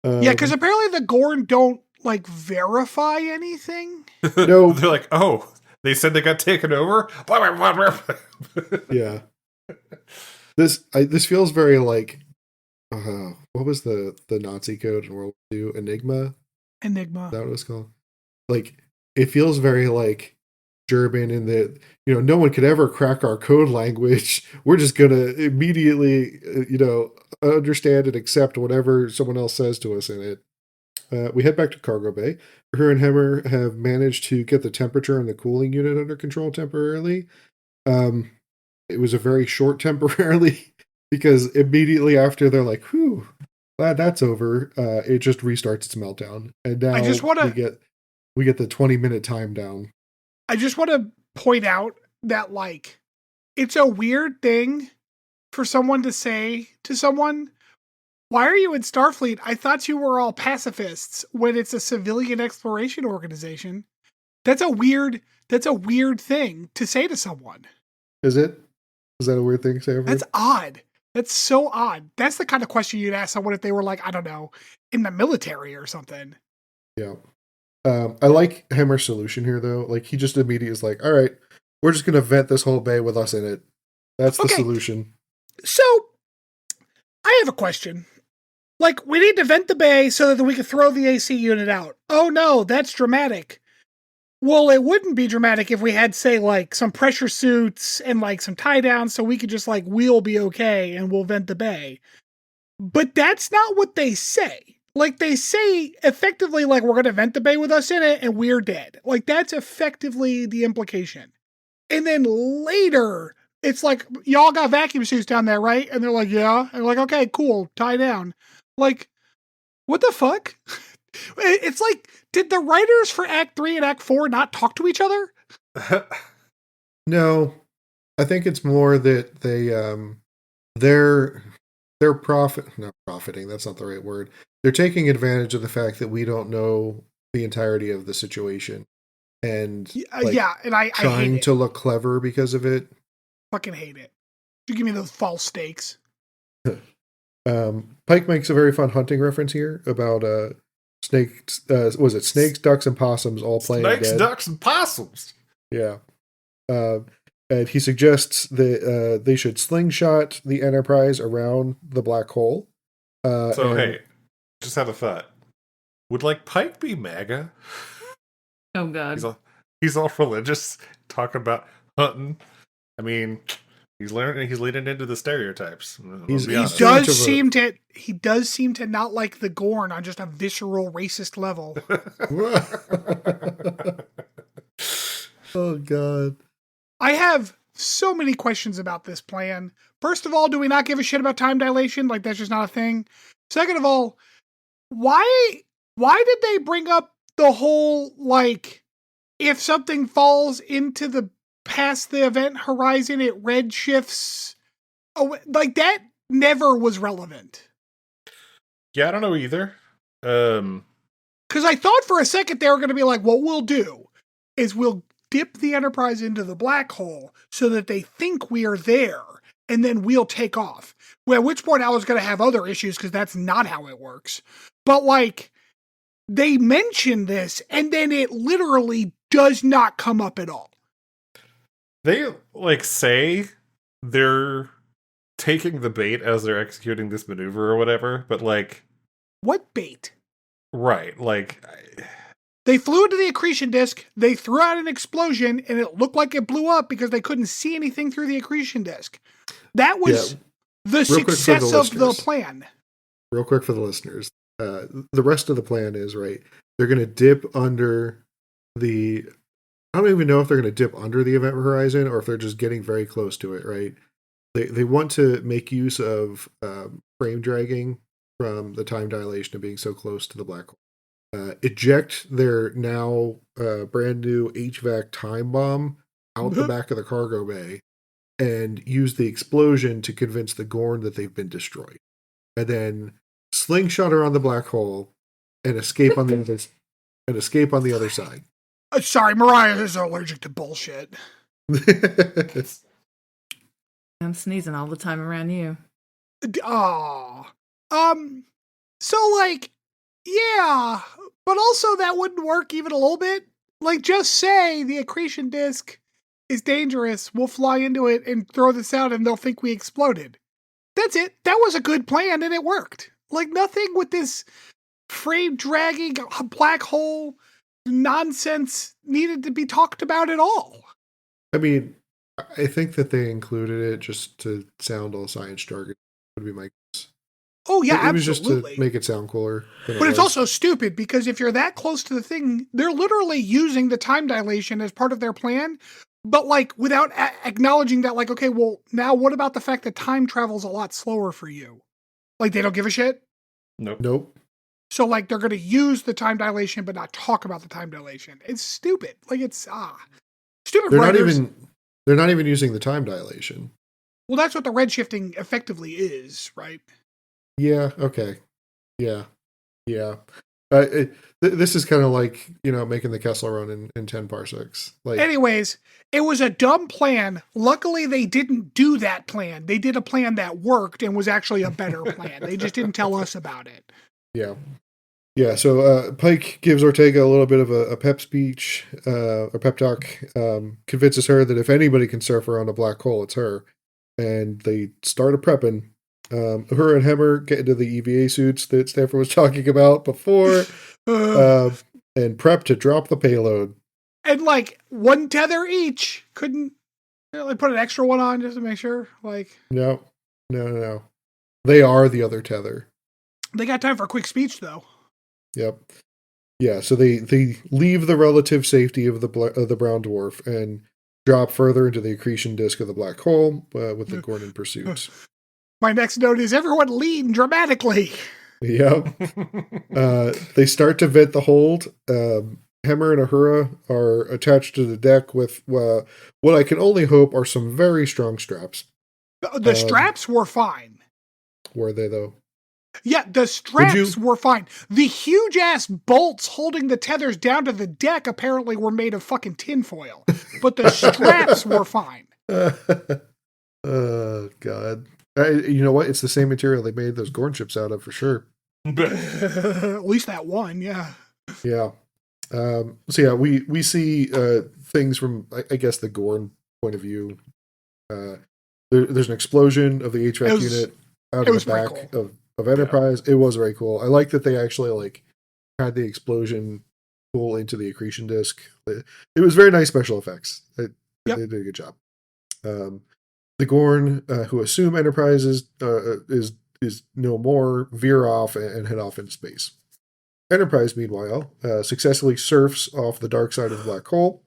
Yeah, because apparently the Gorn don't like verify anything. No, they're like, oh, they said they got taken over. Yeah, this feels very like what was the Nazi code in World War II? Enigma. Is that what it was called? Like it feels very like German in that no one could ever crack our code language. We're just gonna immediately understand and accept whatever someone else says to us in it. We head back to cargo bay. Her and Hemmer have managed to get the temperature and the cooling unit under control temporarily. It was a very short temporarily because immediately after they're like, whew, glad that's over. It just restarts its meltdown. And now we get the 20-minute time down. I just want to point out that like, it's a weird thing for someone to say to someone Why are you in Starfleet? I thought you were all pacifists when it's a civilian exploration organization. That's a weird thing to say to someone. Is it? Is that a weird thing, Stanford? That's odd. That's so odd. That's the kind of question you'd ask someone if they were like, I don't know, in the military or something. Yeah. I like Hemmer's solution here, though. Like, he just immediately is like, all right, we're just going to vent this whole bay with us in it. That's the solution. So, I have a question. Like, we need to vent the bay so that we can throw the AC unit out. Oh no, that's dramatic. Well, it wouldn't be dramatic if we had, say, like, some pressure suits and, like, some tie-downs so we could just, like, we'll be okay and we'll vent the bay. But that's not what they say. Like, they say, effectively, like, we're going to vent the bay with us in it and we're dead. Like, that's effectively the implication. And then later, it's like, y'all got vacuum suits down there, right? And they're like, yeah. And like, okay, cool, tie down. Like, what the fuck? It's like, did the writers for Act 3 and Act 4 not talk to each other? No, I think it's more that they're not profiting, that's not the right word. They're taking advantage of the fact that we don't know the entirety of the situation. And and I trying hate to look clever because of it. Fucking hate it. You give me those false stakes. Pike makes a very fun hunting reference here about snakes. Was it snakes, ducks, and possums all playing Snakes, dead? ducks, and possums. Yeah. And he suggests that they should slingshot the Enterprise around the black hole. Hey, just have a thought. Would like Pike be MAGA? Oh God. Mm-hmm. He's He's all religious, talking about hunting. I mean, he's leading into the stereotypes. He does seem to not like the Gorn on just a visceral racist level. Oh God. I have so many questions about this plan. First of all, do we not give a shit about time dilation? Like, that's just not a thing. Second of all, why did they bring up the whole, like, if something falls into the past the event horizon, it redshifts? Oh, like, that never was relevant. Yeah, I don't know either. Because I thought for a second they were going to be like, what we'll do is we'll dip the Enterprise into the black hole so that they think we are there, and then we'll take off. Well, at which point I was going to have other issues because that's not how it works. But, like, they mention this, and then it literally does not come up at all. They, like, say they're taking the bait as they're executing this maneuver or whatever, but, like... What bait? Right, like... They flew into the accretion disk, they threw out an explosion, and it looked like it blew up because they couldn't see anything through the accretion disk. That was the success of the plan. Real quick for the listeners. The rest of the plan is, right, they're going to dip under the... I don't even know if they're going to dip under the event horizon or if they're just getting very close to it, right? They want to make use of frame dragging from the time dilation of being so close to the black hole. Eject their now brand new HVAC time bomb out the back of the cargo bay and use the explosion to convince the Gorn that they've been destroyed. And then slingshot around the black hole and escape on the other side. Sorry, Mariah is allergic to bullshit. I'm sneezing all the time around you. So, like, yeah, but also that wouldn't work even a little bit. Like, just say the accretion disk is dangerous. We'll fly into it and throw this out and they'll think we exploded. That's it. That was a good plan and it worked. Like, nothing with this frame dragging black hole nonsense needed to be talked about at all. I mean, I think that they included it just to sound all science jargon. Would be my guess. Oh yeah, it was absolutely. Just to make it sound cooler. But it's also stupid because if you're that close to the thing, they're literally using the time dilation as part of their plan, but like without acknowledging that, like, okay, well, now what about the fact that time travel's a lot slower for you? Like, they don't give a shit? Nope. So, like, they're going to use the time dilation but not talk about the time dilation. It's stupid. Like, it's, stupid. They're not even using the time dilation. Well, that's what the redshifting effectively is, right? Yeah. Okay. Yeah. Yeah. This is kind of like, making the Kessel run in 10 parsecs. Like, Anyways, it was a dumb plan. Luckily, they didn't do that plan. They did a plan that worked and was actually a better plan. They just didn't tell us about it. yeah. Yeah, so Pike gives Ortega a little bit of a pep speech, a pep talk, convinces her that if anybody can surf around a black hole, it's her. And they start a prepping. Her and Hemmer get into the EVA suits that Stanford was talking about before, and prep to drop the payload. And like one tether each. Couldn't like put an extra one on just to make sure? Like No. They are the other tether. They got time for a quick speech though. Yep. Yeah, so they leave the relative safety of the brown dwarf and drop further into the accretion disk of the black hole with the Gorn in pursuit. My next note is everyone lean dramatically. Yep. They start to vent the hold. Hemmer and Ahura are attached to the deck with what I can only hope are some very strong straps. The straps were fine. Were they, though? Yeah, the straps were fine. The huge ass bolts holding the tethers down to the deck apparently were made of fucking tinfoil, but the straps were fine. Oh, God. You know what? It's the same material they made those Gorn ships out of for sure. At least that one, yeah. Yeah. So yeah, we see things from, I guess, the Gorn point of view. There's an explosion of the HVAC unit out of the back of Enterprise. Yeah. It was very cool. I like that they actually had the explosion pull into the accretion disk. It was very nice special effects. They did a good job. The Gorn, who assume Enterprise is no more, veer off and head off into space. Enterprise, meanwhile, successfully surfs off the dark side of the black hole.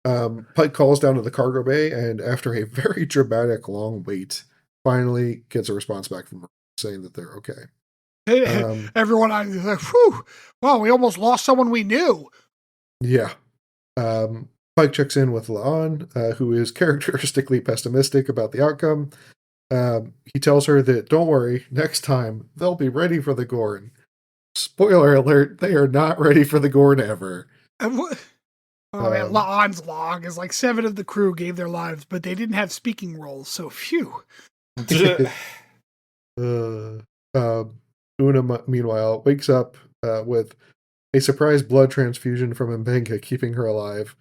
Pike calls down to the cargo bay, and after a very dramatic long wait, finally gets a response back from her saying that they're okay. Everyone on is like, whew, wow, we almost lost someone we knew. Yeah. Pike checks in with La'an, who is characteristically pessimistic about the outcome. He tells her that, don't worry, next time, they'll be ready for the Gorn. Spoiler alert, they are not ready for the Gorn ever. Man, La'an's log is like 7 of the crew gave their lives, but they didn't have speaking roles, so phew. Una, meanwhile, wakes up with a surprise blood transfusion from Mbenga, keeping her alive.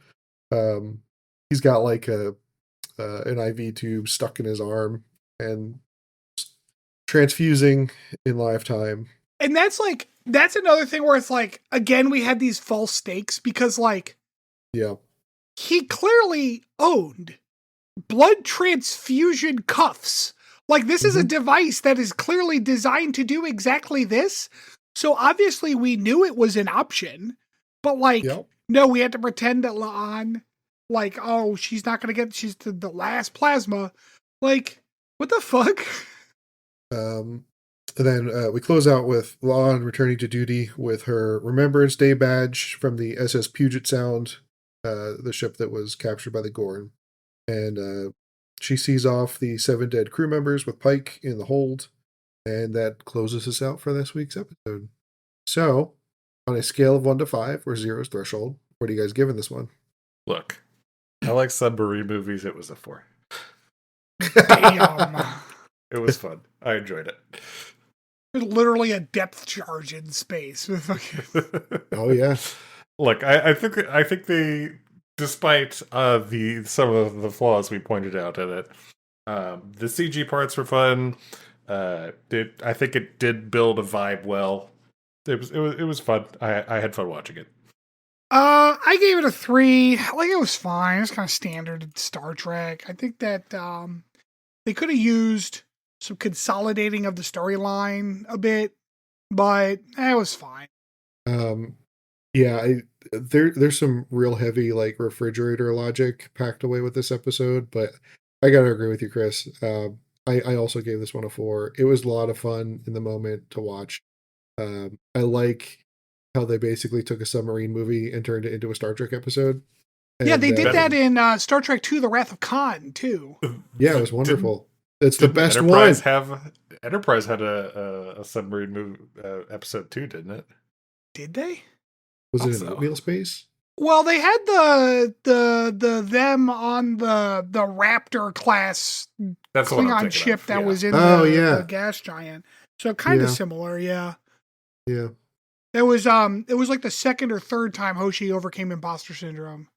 He's got an IV tube stuck in his arm and transfusing in lifetime. And that's another thing where it's like, again, we had these false stakes because he clearly owned blood transfusion cuffs. Like, this is a device that is clearly designed to do exactly this. So obviously we knew it was an option, but no, we had to pretend that La'an, she's not going to get, she's the last plasma. Like, what the fuck? And then we close out with La'an returning to duty with her Remembrance Day badge from the SS Puget Sound, the ship that was captured by the Gorn. And she sees off the 7 dead crew members with Pike in the hold. And that closes us out for this week's episode. So, on a scale of 1 to 5, where 0 is threshold, what are you guys giving this one? Look, I like submarine movies. It was a 4. Damn. It was fun. I enjoyed it. There's literally a depth charge in space. Oh yeah. Look, I think they, despite some of the flaws we pointed out in it, the CG parts were fun. I think it did build a vibe well. It was fun. I had fun watching it. I gave it a 3. It was fine. It's kind of standard Star Trek. I think that they could have used some consolidating of the storyline a bit, but it was fine. Yeah, there's some real heavy refrigerator logic packed away with this episode, but I gotta agree with you, Chris. I also gave this one a 4. It was a lot of fun in the moment to watch. I like how they basically took a submarine movie and turned it into a Star Trek episode. And, yeah, they did that in Star Trek II: The Wrath of Khan too. Yeah, it was wonderful. It's the Didn't best Enterprise one. Enterprise had a submarine episode too, didn't it? Did they? Was it in Also. Oatmeal Space? Well, they had the them on the Raptor class That's the one I'm Klingon thinking ship of. that yeah. was in Oh, the yeah. gas giant. So kind of Yeah. similar, yeah. Yeah. It was like the second or third time Hoshi overcame imposter syndrome.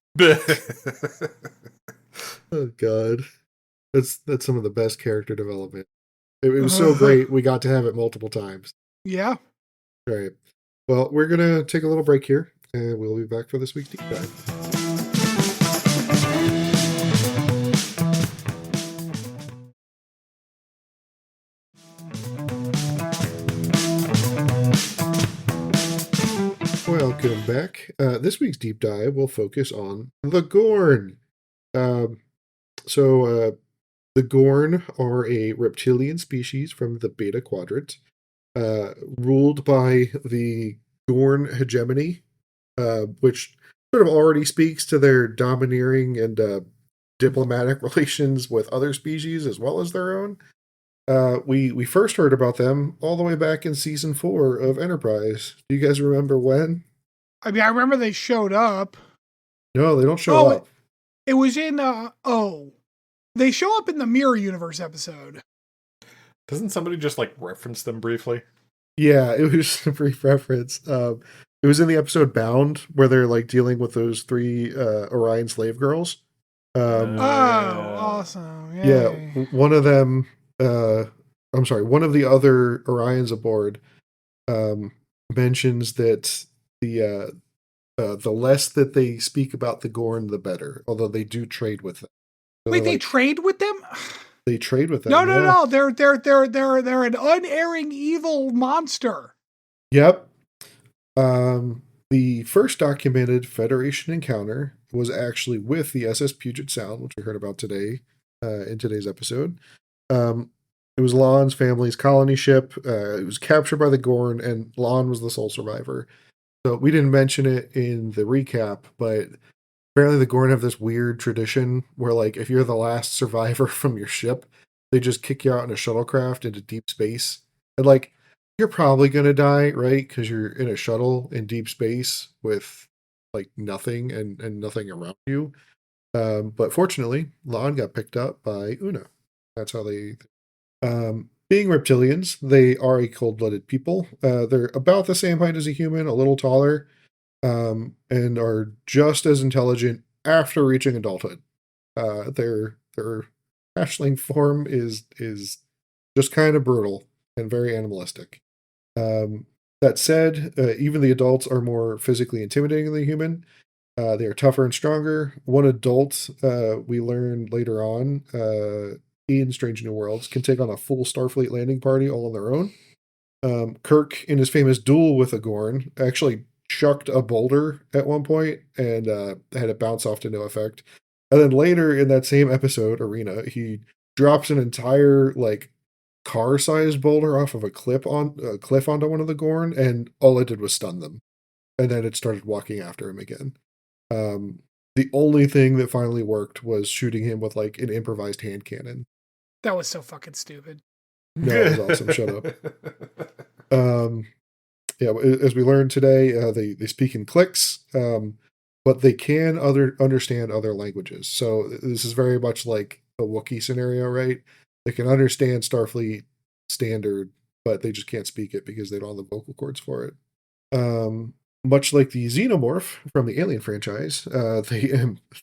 Oh God, that's some of the best character development. It was so great. We got to have it multiple times. Yeah. All right. Well, we're gonna take a little break here, and we'll be back for this week's deep dive. Welcome back. This week's deep dive will focus on the Gorn. The Gorn are a reptilian species from the Beta Quadrant, ruled by the Gorn hegemony, which sort of already speaks to their domineering and diplomatic relations with other species as well as their own. We first heard about them all the way back in season 4 of Enterprise. Do you guys remember when? I mean, I remember they showed up. No, they don't show up. It was in they show up in the Mirror Universe episode. Doesn't somebody just like reference them briefly? Yeah, it was just a brief reference. It was in the episode Bound, where they're like dealing with those 3 Orion slave girls. Awesome. Yay. Yeah, one of them, one of the other Orions aboard mentions that the less that they speak about the Gorn, the better. Although they do trade with them. So wait, they trade with them? They trade with them. No. They're an unerring evil monster. Yep. The first documented Federation encounter was actually with the SS Puget Sound, which we heard about today in today's episode. It was Lon's family's colony ship. It was captured by the Gorn, and Lon was the sole survivor. So we didn't mention it in the recap, but apparently the Gorn have this weird tradition where, like, if you're the last survivor from your ship, they just kick you out in a shuttlecraft into deep space. And, like, you're probably going to die, right? Because you're in a shuttle in deep space with, like, nothing and nothing around you. But fortunately, Lon got picked up by Una. That's how they... being reptilians, they are a cold-blooded people. They're about the same height as a human, a little taller, and are just as intelligent after reaching adulthood. Their hatchling form is just kind of brutal and very animalistic. That said, even the adults are more physically intimidating than the human. They are tougher and stronger. One adult, we learn later on, in Strange New Worlds, can take on a full Starfleet landing party all on their own. Kirk, in his famous duel with a Gorn, actually chucked a boulder at one point and had it bounce off to no effect. And then later in that same episode, Arena, he drops an entire like car-sized boulder off of a cliff onto one of the Gorn, and all it did was stun them. And then it started walking after him again. The only thing that finally worked was shooting him with like an improvised hand cannon. That was so fucking stupid. No, it was awesome. Shut up. Yeah, as we learned today, they speak in cliques, but they can understand other languages. So this is very much like a Wookiee scenario, right? They can understand Starfleet standard, but they just can't speak it because they don't have the vocal cords for it. Much like the xenomorph from the Alien franchise, they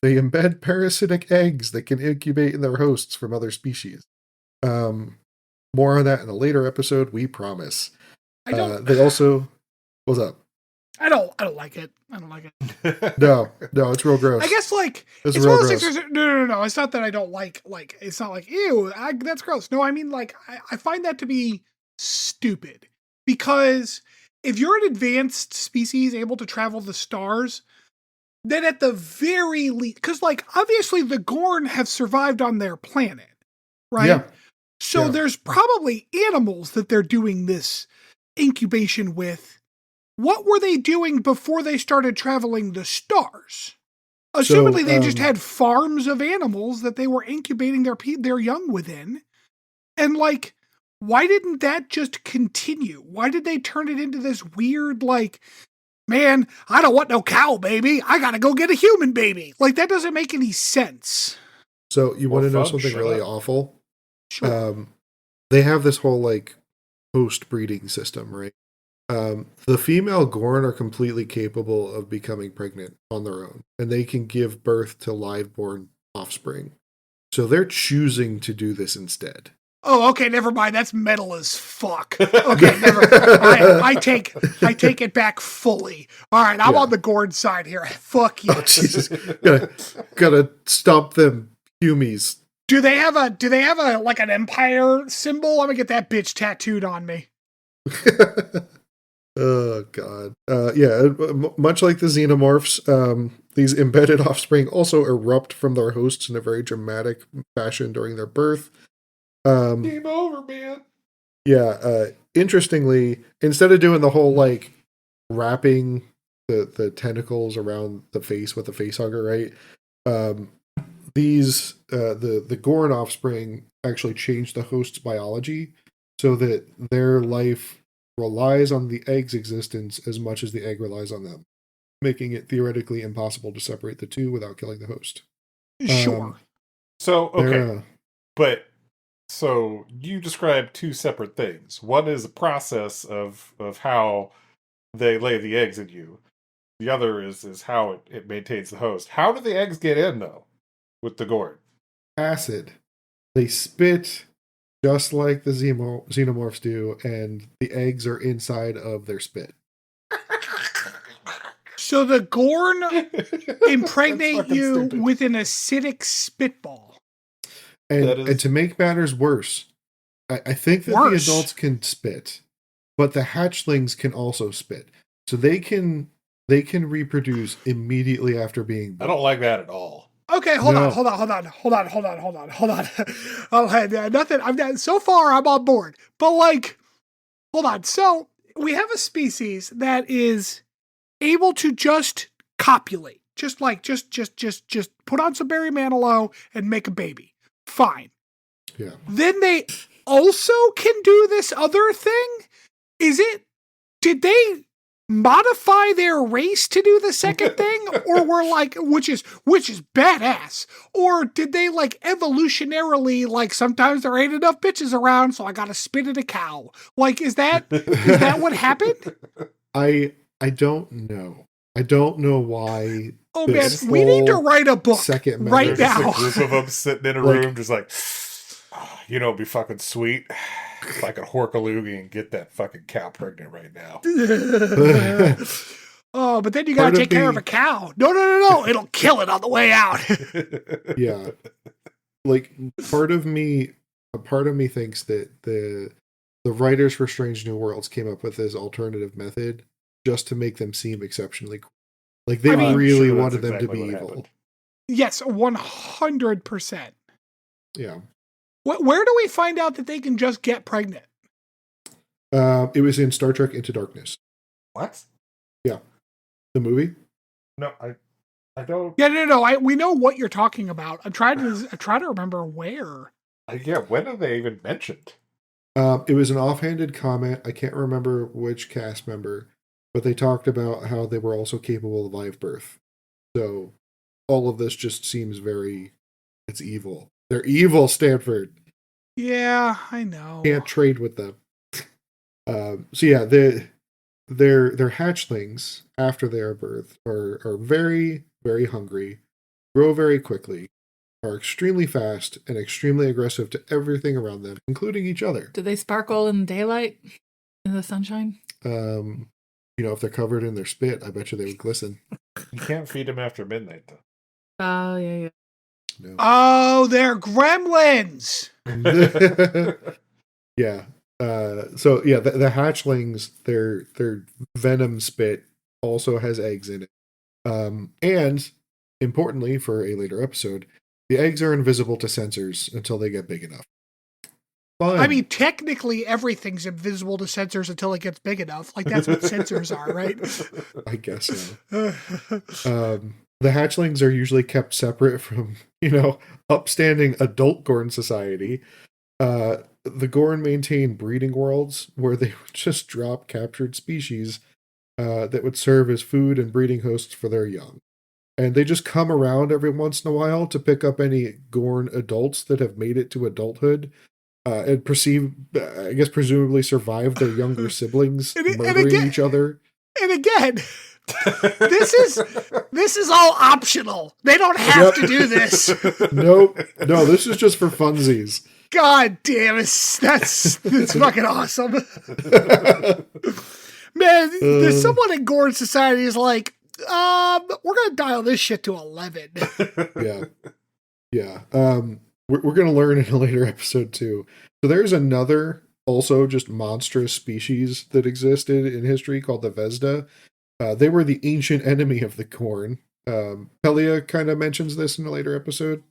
embed parasitic eggs that can incubate in their hosts from other species. More on that in a later episode, we promise. They also... What's up? I don't like it. I don't like it. No, it's real gross. I guess like it's real real gross. gross. No. It's not that I don't like it's not like ew. That's gross. No, I mean like I find that to be stupid because if you're an advanced species able to travel the stars, then at the very least, because like obviously the Gorn have survived on their planet, right? Yeah. So there's probably animals that they're doing this incubation with. What were they doing before they started traveling the stars? Assumedly, they just had farms of animals that they were incubating their young within. And like, why didn't that just continue? Why did they turn it into this weird, like, man, I don't want no cow baby. I gotta go get a human baby. Like, that doesn't make any sense. So you More want to know fun, something shut really up. awful? Sure. They have this whole like post breeding system, right? The female Gorn are completely capable of becoming pregnant on their own, and they can give birth to live born offspring. So they're choosing to do this instead. Oh, okay, never mind. That's metal as fuck. Okay, I take it back fully. All right, I'm Yeah. on the Gorn side here. Fuck you. Oh Jesus! Gotta stop them humies. Do they have a like an empire symbol? I'm gonna get that bitch tattooed on me. Oh God! Much like the xenomorphs, these embedded offspring also erupt from their hosts in a very dramatic fashion during their birth. Game over, man. Interestingly, instead of doing the whole like wrapping the tentacles around the face with the face hugger, right? The Gorn offspring actually changed the host's biology so that their life relies on the egg's existence as much as the egg relies on them, making it theoretically impossible to separate the two without killing the host. Sure. So, okay. They're, But, so you described two separate things. One is a process of how they lay the eggs in you. The other is how it maintains the host. How do the eggs get in, though, with the Gorn? acid. They spit just like the xenomorphs do, and the eggs are inside of their spit. So the Gorn impregnate That's fucking you stupid. with an acidic spitball. And to make matters worse, I think that Worse? the adults can spit, but the hatchlings can also spit. So they can reproduce immediately after being born. I don't like that at all. Okay, hold No. on. Nothing. So far, I'm on board. But like, hold on. So we have a species that is able to just copulate, just put on some Barry Manilow and make a baby. Fine. Yeah. Then they also can do this other thing. Did they modify their race to do the second thing, or were like, which is badass, or did they like evolutionarily, like, sometimes there ain't enough bitches around, so I gotta spit at a cow? Like, is that what happened? I don't know. I don't know why. Oh man, this we need to whole write a book second right There's just now. a group of them sitting in a Like- room, just like, you know, it'd be fucking sweet if I could hork a loogie and get that fucking cow pregnant right now. Oh, but then you Part gotta of take care of the- a cow. No. It'll kill it on the way out. Yeah. Like part of me thinks that the writers for Strange New Worlds came up with this alternative method just to make them seem exceptionally cool. Like they I mean- really Sure, that's wanted them to exactly be what evil. happened. Yes, 100%. Yeah. Where do we find out that they can just get pregnant? It was in Star Trek Into Darkness. What? The movie? No, I don't. Yeah, no. We know what you're talking about. I'm trying to remember where. Yeah, when are they even mentioned? It was an offhanded comment. I can't remember which cast member, but they talked about how they were also capable of live birth. So all of this just seems it's evil. They're evil, Stanford. Yeah, I know. Can't trade with them. So yeah, their hatchlings after their birth are very, very hungry, grow very quickly, are extremely fast and extremely aggressive to everything around them, including each other. Do they sparkle in daylight? In the sunshine? If they're covered in their spit, I bet you they would glisten. You can't feed them after midnight, though. Oh, yeah. No. Oh, they're gremlins. Yeah. The hatchlings, their venom spit also has eggs in it. And importantly, for a later episode, the eggs are invisible to sensors until they get big enough. Fun. I mean, technically, everything's invisible to sensors until it gets big enough. Like, that's what sensors are, right? I guess so. The hatchlings are usually kept separate from, upstanding adult Gorn society. The Gorn maintain breeding worlds where they would just drop captured species that would serve as food and breeding hosts for their young. And they just come around every once in a while to pick up any Gorn adults that have made it to adulthood and presumably survived their younger siblings murdering each other. And again, this is all optional. They don't have to do this. Nope. No, this is just for funsies. God damn it. That's fucking awesome. Man, there's someone in Gorn society is like, we're gonna dial this shit to 11. Yeah. We're gonna learn in a later episode too. So there's another also just monstrous species that existed in history called the Vesda. They were the ancient enemy of the Gorn. Pelia kind of mentions this in a later episode.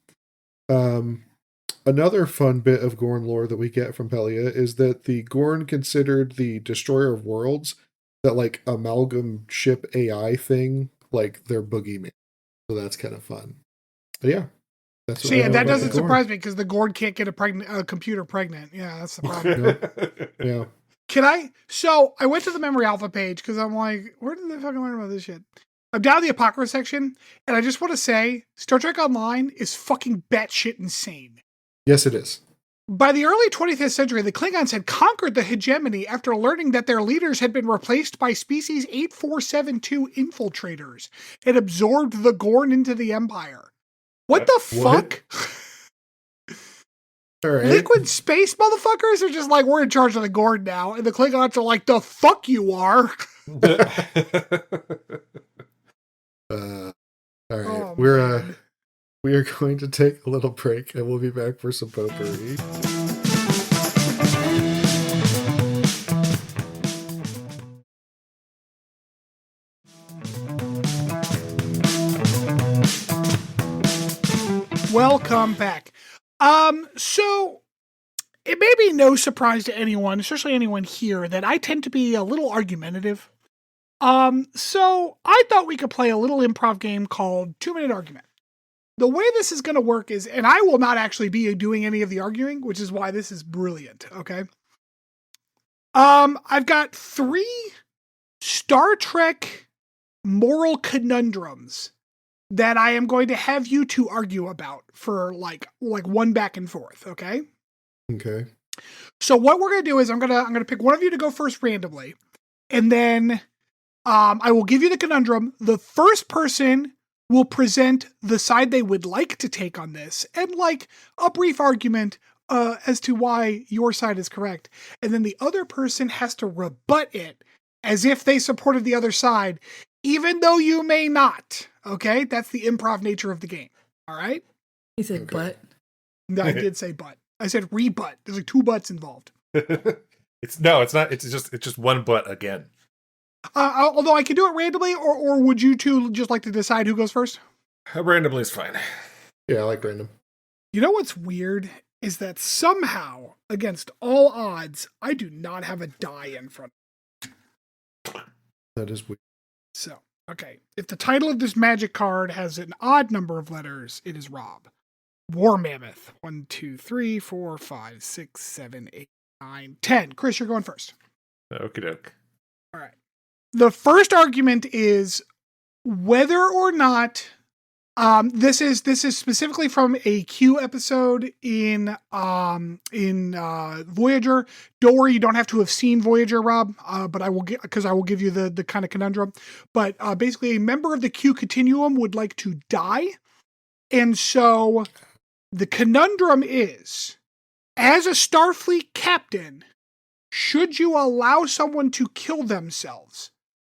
Another fun bit of Gorn lore that we get from Pelia is that the Gorn considered the Destroyer of Worlds, that like amalgam ship AI thing, like their boogeyman. So that's kind of fun. But yeah. That's what that doesn't surprise me because the Gorn can't get a computer pregnant. Yeah, that's the problem. Yeah. I went to the memory alpha page because I'm like, where did they fucking learn about this shit? I'm down the Apocrypha section, and I just want to say, Star Trek Online is fucking batshit insane. Yes, it is. By the early 25th century, the Klingons had conquered the hegemony after learning that their leaders had been replaced by species 8472 infiltrators and absorbed the Gorn into the Empire. What the fuck? All right. Liquid space motherfuckers are just like, we're in charge of the Gorn now, and the Klingons are like, the fuck you are. All right. We are going to take a little break, and we'll be back for some potpourri. Welcome back. So it may be no surprise to anyone, especially anyone here, that I tend to be a little argumentative. So I thought we could play a little improv game called 2-Minute Argument. The way this is going to work is, and I will not actually be doing any of the arguing, which is why this is brilliant. Okay. I've got 3 Star Trek moral conundrums that I am going to have you 2 argue about for like one back and forth. Okay. Okay. So what we're going to do is I'm going to pick one of you to go first randomly. And then, I will give you the conundrum. The first person will present the side they would like to take on this and like a brief argument as to why your side is correct. And then the other person has to rebut it as if they supported the other side, even though you may not. Okay? That's the improv nature of the game. All right? He said butt. No, I did say butt. I said rebut. There's like 2 butts involved. It's not. It's just one butt again. Although I can do it randomly, or would you 2 just like to decide who goes first? Randomly is fine. Yeah, I like random. You know what's weird is that somehow, against all odds, I do not have a die in front. That is weird. So, okay. If the title of this magic card has an odd number of letters, it is Rob. War Mammoth. 1, 2, 3, 4, 5, 6, 7, 8, 9, 10. Chris, you're going first. Okie doke. All right. The first argument is whether or not this is specifically from a Q episode in Voyager. Don't worry, you don't have to have seen Voyager, Rob. But I will give you the kind of conundrum. But basically, a member of the Q continuum would like to die, and so the conundrum is, as a Starfleet captain, should you allow someone to kill themselves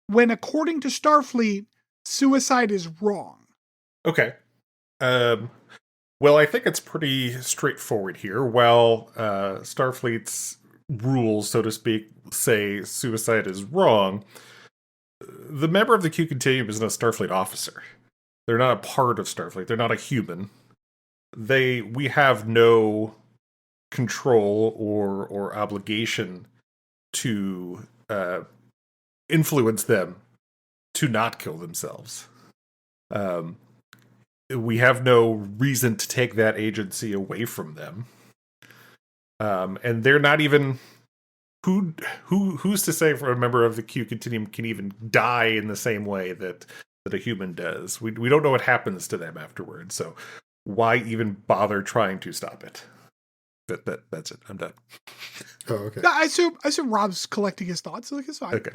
when, according to Starfleet, suicide is wrong? Okay. Well, I think it's pretty straightforward here. While Starfleet's rules, so to speak, say suicide is wrong, the member of the Q Continuum is not a Starfleet officer. They're not a part of Starfleet. They're not a human. We have no control or obligation to influence them to not kill themselves. We have no reason to take that agency away from them. And they're not even who's to say for a member of the Q Continuum can even die in the same way that a human does. We don't know what happens to them afterwards, so why even bother trying to stop it? That's it. I'm done. Oh, okay. No, I assume Rob's collecting his thoughts. So it's fine. Okay.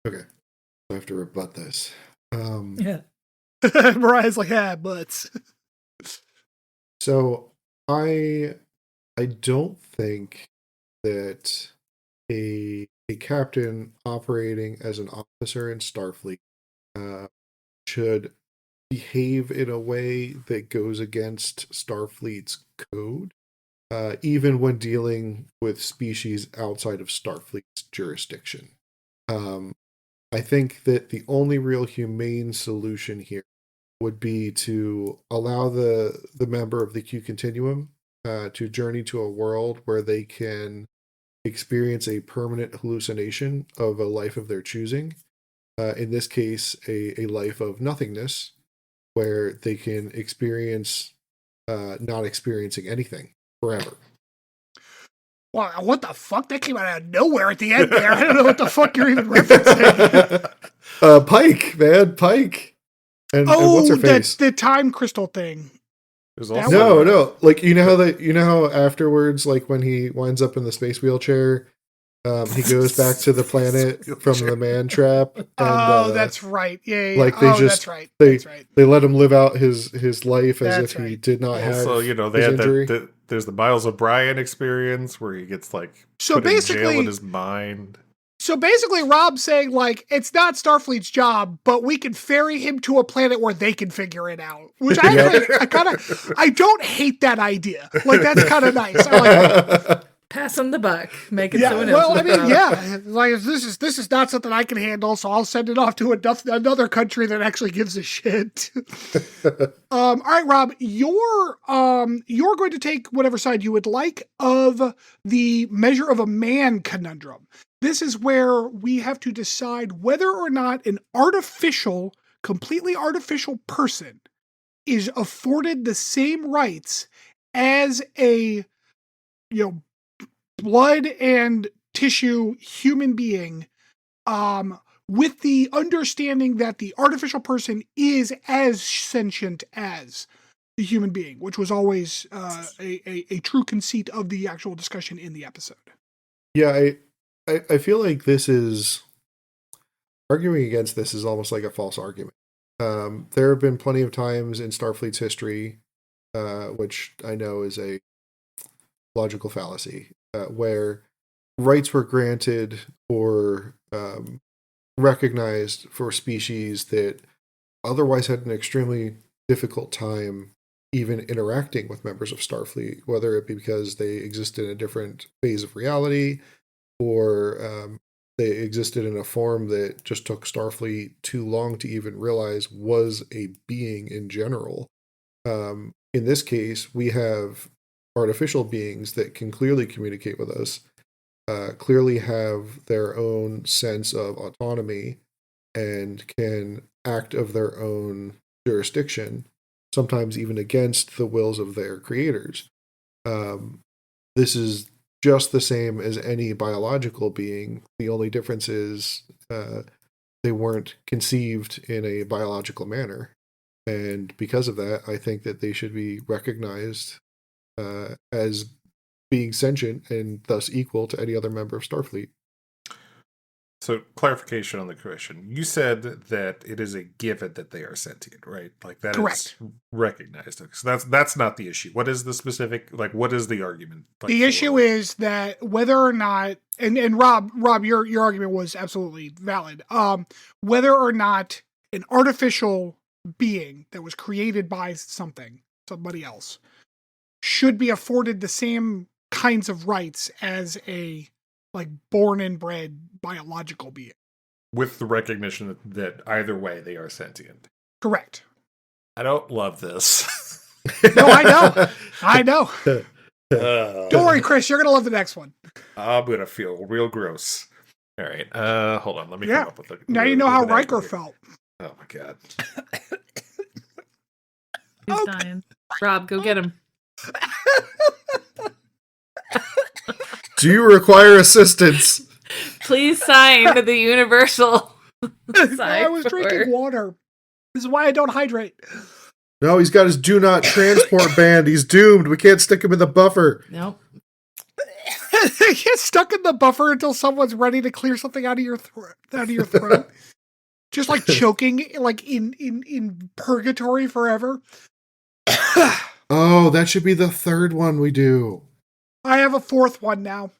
I have to rebut this. Yeah. Mariah's like, butts. So I don't think that a captain operating as an officer in Starfleet should behave in a way that goes against Starfleet's code, even when dealing with species outside of Starfleet's jurisdiction. I think that the only real humane solution here would be to allow the member of the Q Continuum to journey to a world where they can experience a permanent hallucination of a life of their choosing. In this case, a life of nothingness, where they can experience not experiencing anything forever. Wow, what the fuck? That came out of nowhere at the end there. I don't know what the fuck you're even referencing. Pike, man, Pike. And what's her face? The time crystal thing. There's That also No. Like you know how afterwards, like when he winds up in the space wheelchair, he goes back to the planet from the man trap. And, that's right. Yeah. Like they that's right. They, That's right. They let him live out his life as That's if he right. did not have. also, they his had injury. there's the Miles O'Brien experience where he gets like So put in basically- jail in his mind. So basically, Rob's saying, like, it's not Starfleet's job, but we can ferry him to a planet where they can figure it out. Which I actually, I don't hate that idea. Like, that's kind of nice. I like that. Pass him the buck. Make it Yeah, someone well, else. I mean, yeah, like this is not something I can handle, so I'll send it off to another country that actually gives a shit. All right, Rob, you're going to take whatever side you would like of the measure of a man conundrum. This is where we have to decide whether or not an completely artificial person is afforded the same rights as a, blood and tissue human being, with the understanding that the artificial person is as sentient as the human being, which was always a true conceit of the actual discussion in the episode. Yeah, I feel like this is arguing against this is almost like a false argument. There have been plenty of times in Starfleet's history, which I know is a logical fallacy, where rights were granted or recognized for species that otherwise had an extremely difficult time even interacting with members of Starfleet, whether it be because they existed in a different phase of reality or they existed in a form that just took Starfleet too long to even realize was a being in general. In this case, we have artificial beings that can clearly communicate with us, clearly have their own sense of autonomy, and can act of their own jurisdiction, sometimes even against the wills of their creators. This is just the same as any biological being. The only difference is they weren't conceived in a biological manner. And because of that, I think that they should be recognized as being sentient and thus equal to any other member of Starfleet. So, clarification on the question. You said that it is a given that they are sentient, right? Like that Correct. is recognized. So that's not the issue. What is the specific, like, what is the argument? Like, The for? issue is that whether or not, and Rob, your argument was absolutely valid. Whether or not an artificial being that was created by somebody else, should be afforded the same kinds of rights as a born and bred biological being. With the recognition that either way they are sentient. Correct. I don't love this. No, I know. Don't worry, Chris. You're gonna love the next one. I'm gonna feel real gross. All right. Hold on. Let me Yeah. come up with Now you know how with an Riker angle here. felt. Oh my god. He's dying. Rob, go get him. Do you require assistance? Please sign the universal I was sign drinking for- water. This is why I don't hydrate. No, he's got his do not transport banned. He's doomed. We can't stick him in the buffer. Nope. Get stuck in the buffer until someone's ready to clear something out of your throat. Just like choking, like in purgatory forever. Oh, that should be the third one we do. I have a fourth one now.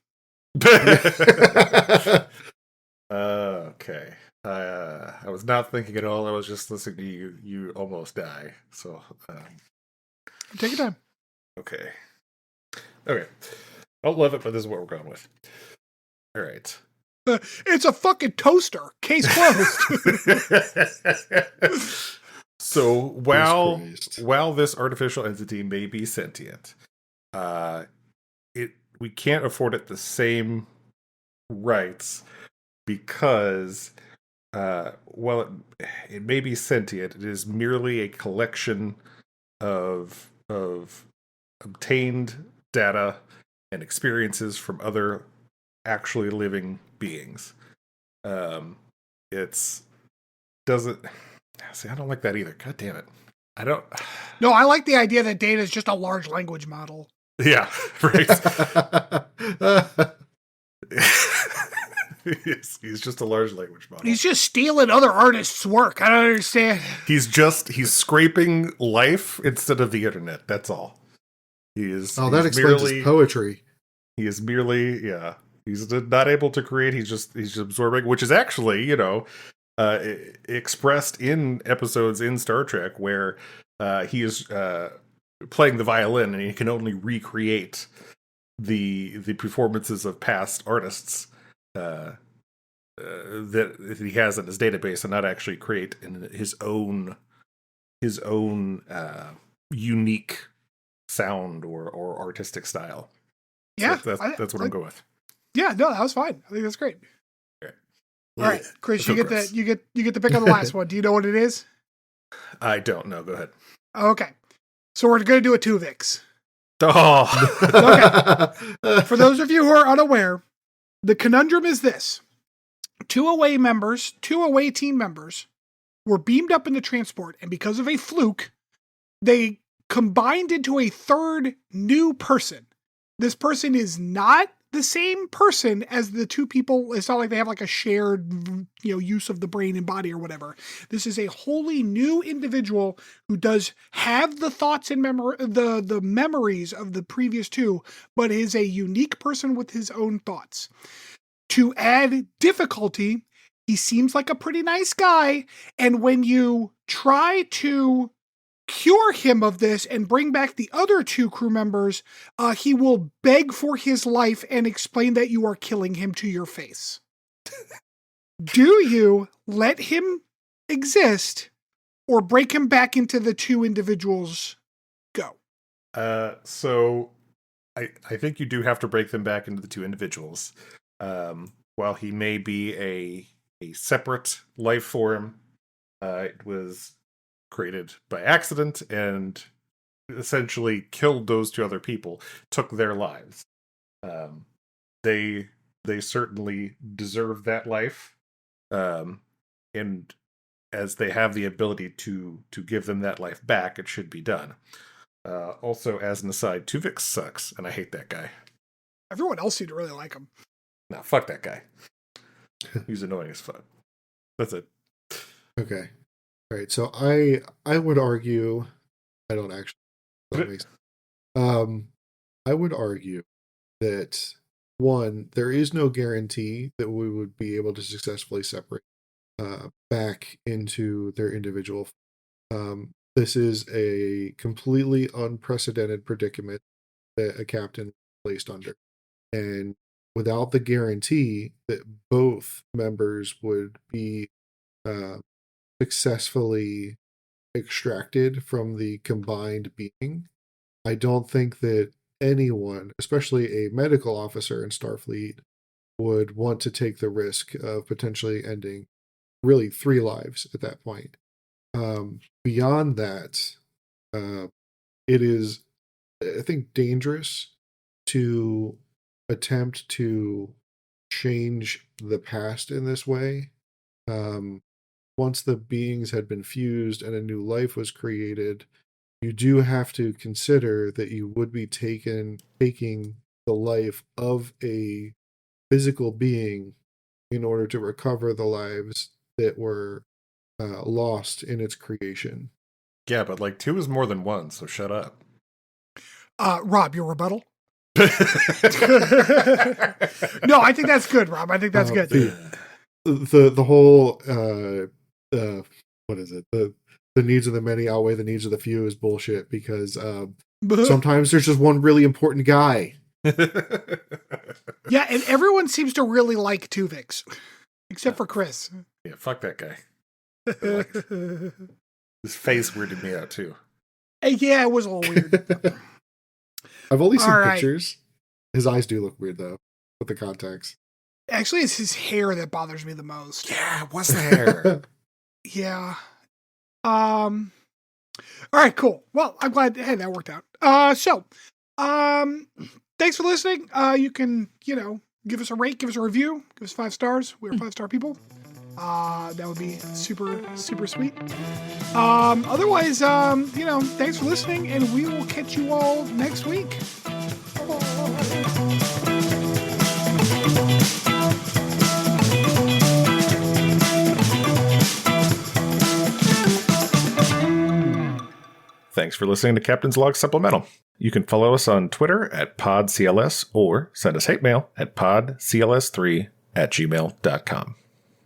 Okay. I was not thinking at all. I was just listening to you. You almost die. So, Take your time. okay. Okay. I don't love it, but this is what we're going with. All right. It's a fucking toaster. Case closed. So while Christ. this artificial entity may be sentient, we can't afford it the same rights because while it may be sentient, it is merely a collection of obtained data and experiences from other actually living beings. It's doesn't see. I don't like that either. God damn it! I don't. No, I like the idea that Data is just a large language model. Yeah, right. He's just a large language model. He's just stealing other artists' work. I don't understand. He's scraping life instead of the internet. That's all. That explains his poetry. He is merely, yeah. He's not able to create. He's just absorbing, which is actually, expressed in episodes in Star Trek where he is playing the violin and he can only recreate the performances of past artists that he has in his database, and not actually create in his own unique sound or artistic style. Yeah, so that's what I'm going with. Yeah, no, that was fine. I think that's great. Okay. All right, Chris, So you get gross. the you get the pick on the last one. Do you know what it is? I don't know. Go ahead. Okay, so we're gonna do a Tuvix. Oh, For those of you who are unaware, the conundrum is this: two away team members, were beamed up into transport, and because of a fluke, they combined into a third new person. This person is not the same person as the two people. It's not like they have like a shared, use of the brain and body or whatever. This is a wholly new individual who does have the thoughts and the memories of the previous two, but is a unique person with his own thoughts. To add difficulty, he seems like a pretty nice guy, and when you try to cure him of this and bring back the other two crew members, he will beg for his life and explain that you are killing him to your face. Do you let him exist or break him back into the two individuals? Go. So I think you do have to break them back into the two individuals. While he may be a separate life form, it was created by accident and essentially killed those two other people, took their lives. They certainly deserve that life, and as they have the ability to give them that life back, it should be done. Also, as an aside, Tuvix sucks, and I hate that guy. Everyone else seemed to really like him. Nah, fuck that guy. He's annoying as fuck. That's it. Okay. All right. So I would argue, I don't actually. That makes, I would argue that one, there is no guarantee that we would be able to successfully separate back into their individual. This is a completely unprecedented predicament that a captain placed under, and without the guarantee that both members would be successfully extracted from the combined being, I don't think that anyone, especially a medical officer in Starfleet, would want to take the risk of potentially ending really 3 lives at that point. Beyond that, it is, I think, dangerous to attempt to change the past in this way, once the beings had been fused and a new life was created, you do have to consider that you would be taking the life of a physical being in order to recover the lives that were lost in its creation. Yeah, but like 2 is more than 1, so shut up. Rob, your rebuttal? No, I think that's good, Rob. I think that's good. The whole what is it? The needs of the many outweigh the needs of the few is bullshit, because sometimes there's just one really important guy. Yeah, and everyone seems to really like Tuvix, except for Chris. Yeah, fuck that guy. His face weirded me out too. Yeah, it was a little weird. I've only seen All right. pictures. His eyes do look weird though, with the contacts. Actually, it's his hair that bothers me the most. Yeah, it was the hair. Yeah. All right, cool. Well, I'm glad. Hey, that worked out. Thanks for listening. You can, give us a rate, give us a review, give us 5 stars. We're 5-star people. That would be super, super sweet. Otherwise, thanks for listening, and we will catch you all next week. Thanks for listening to Captain's Log Supplemental. You can follow us on Twitter at PodCLS or send us hate mail at podcls3@gmail.com.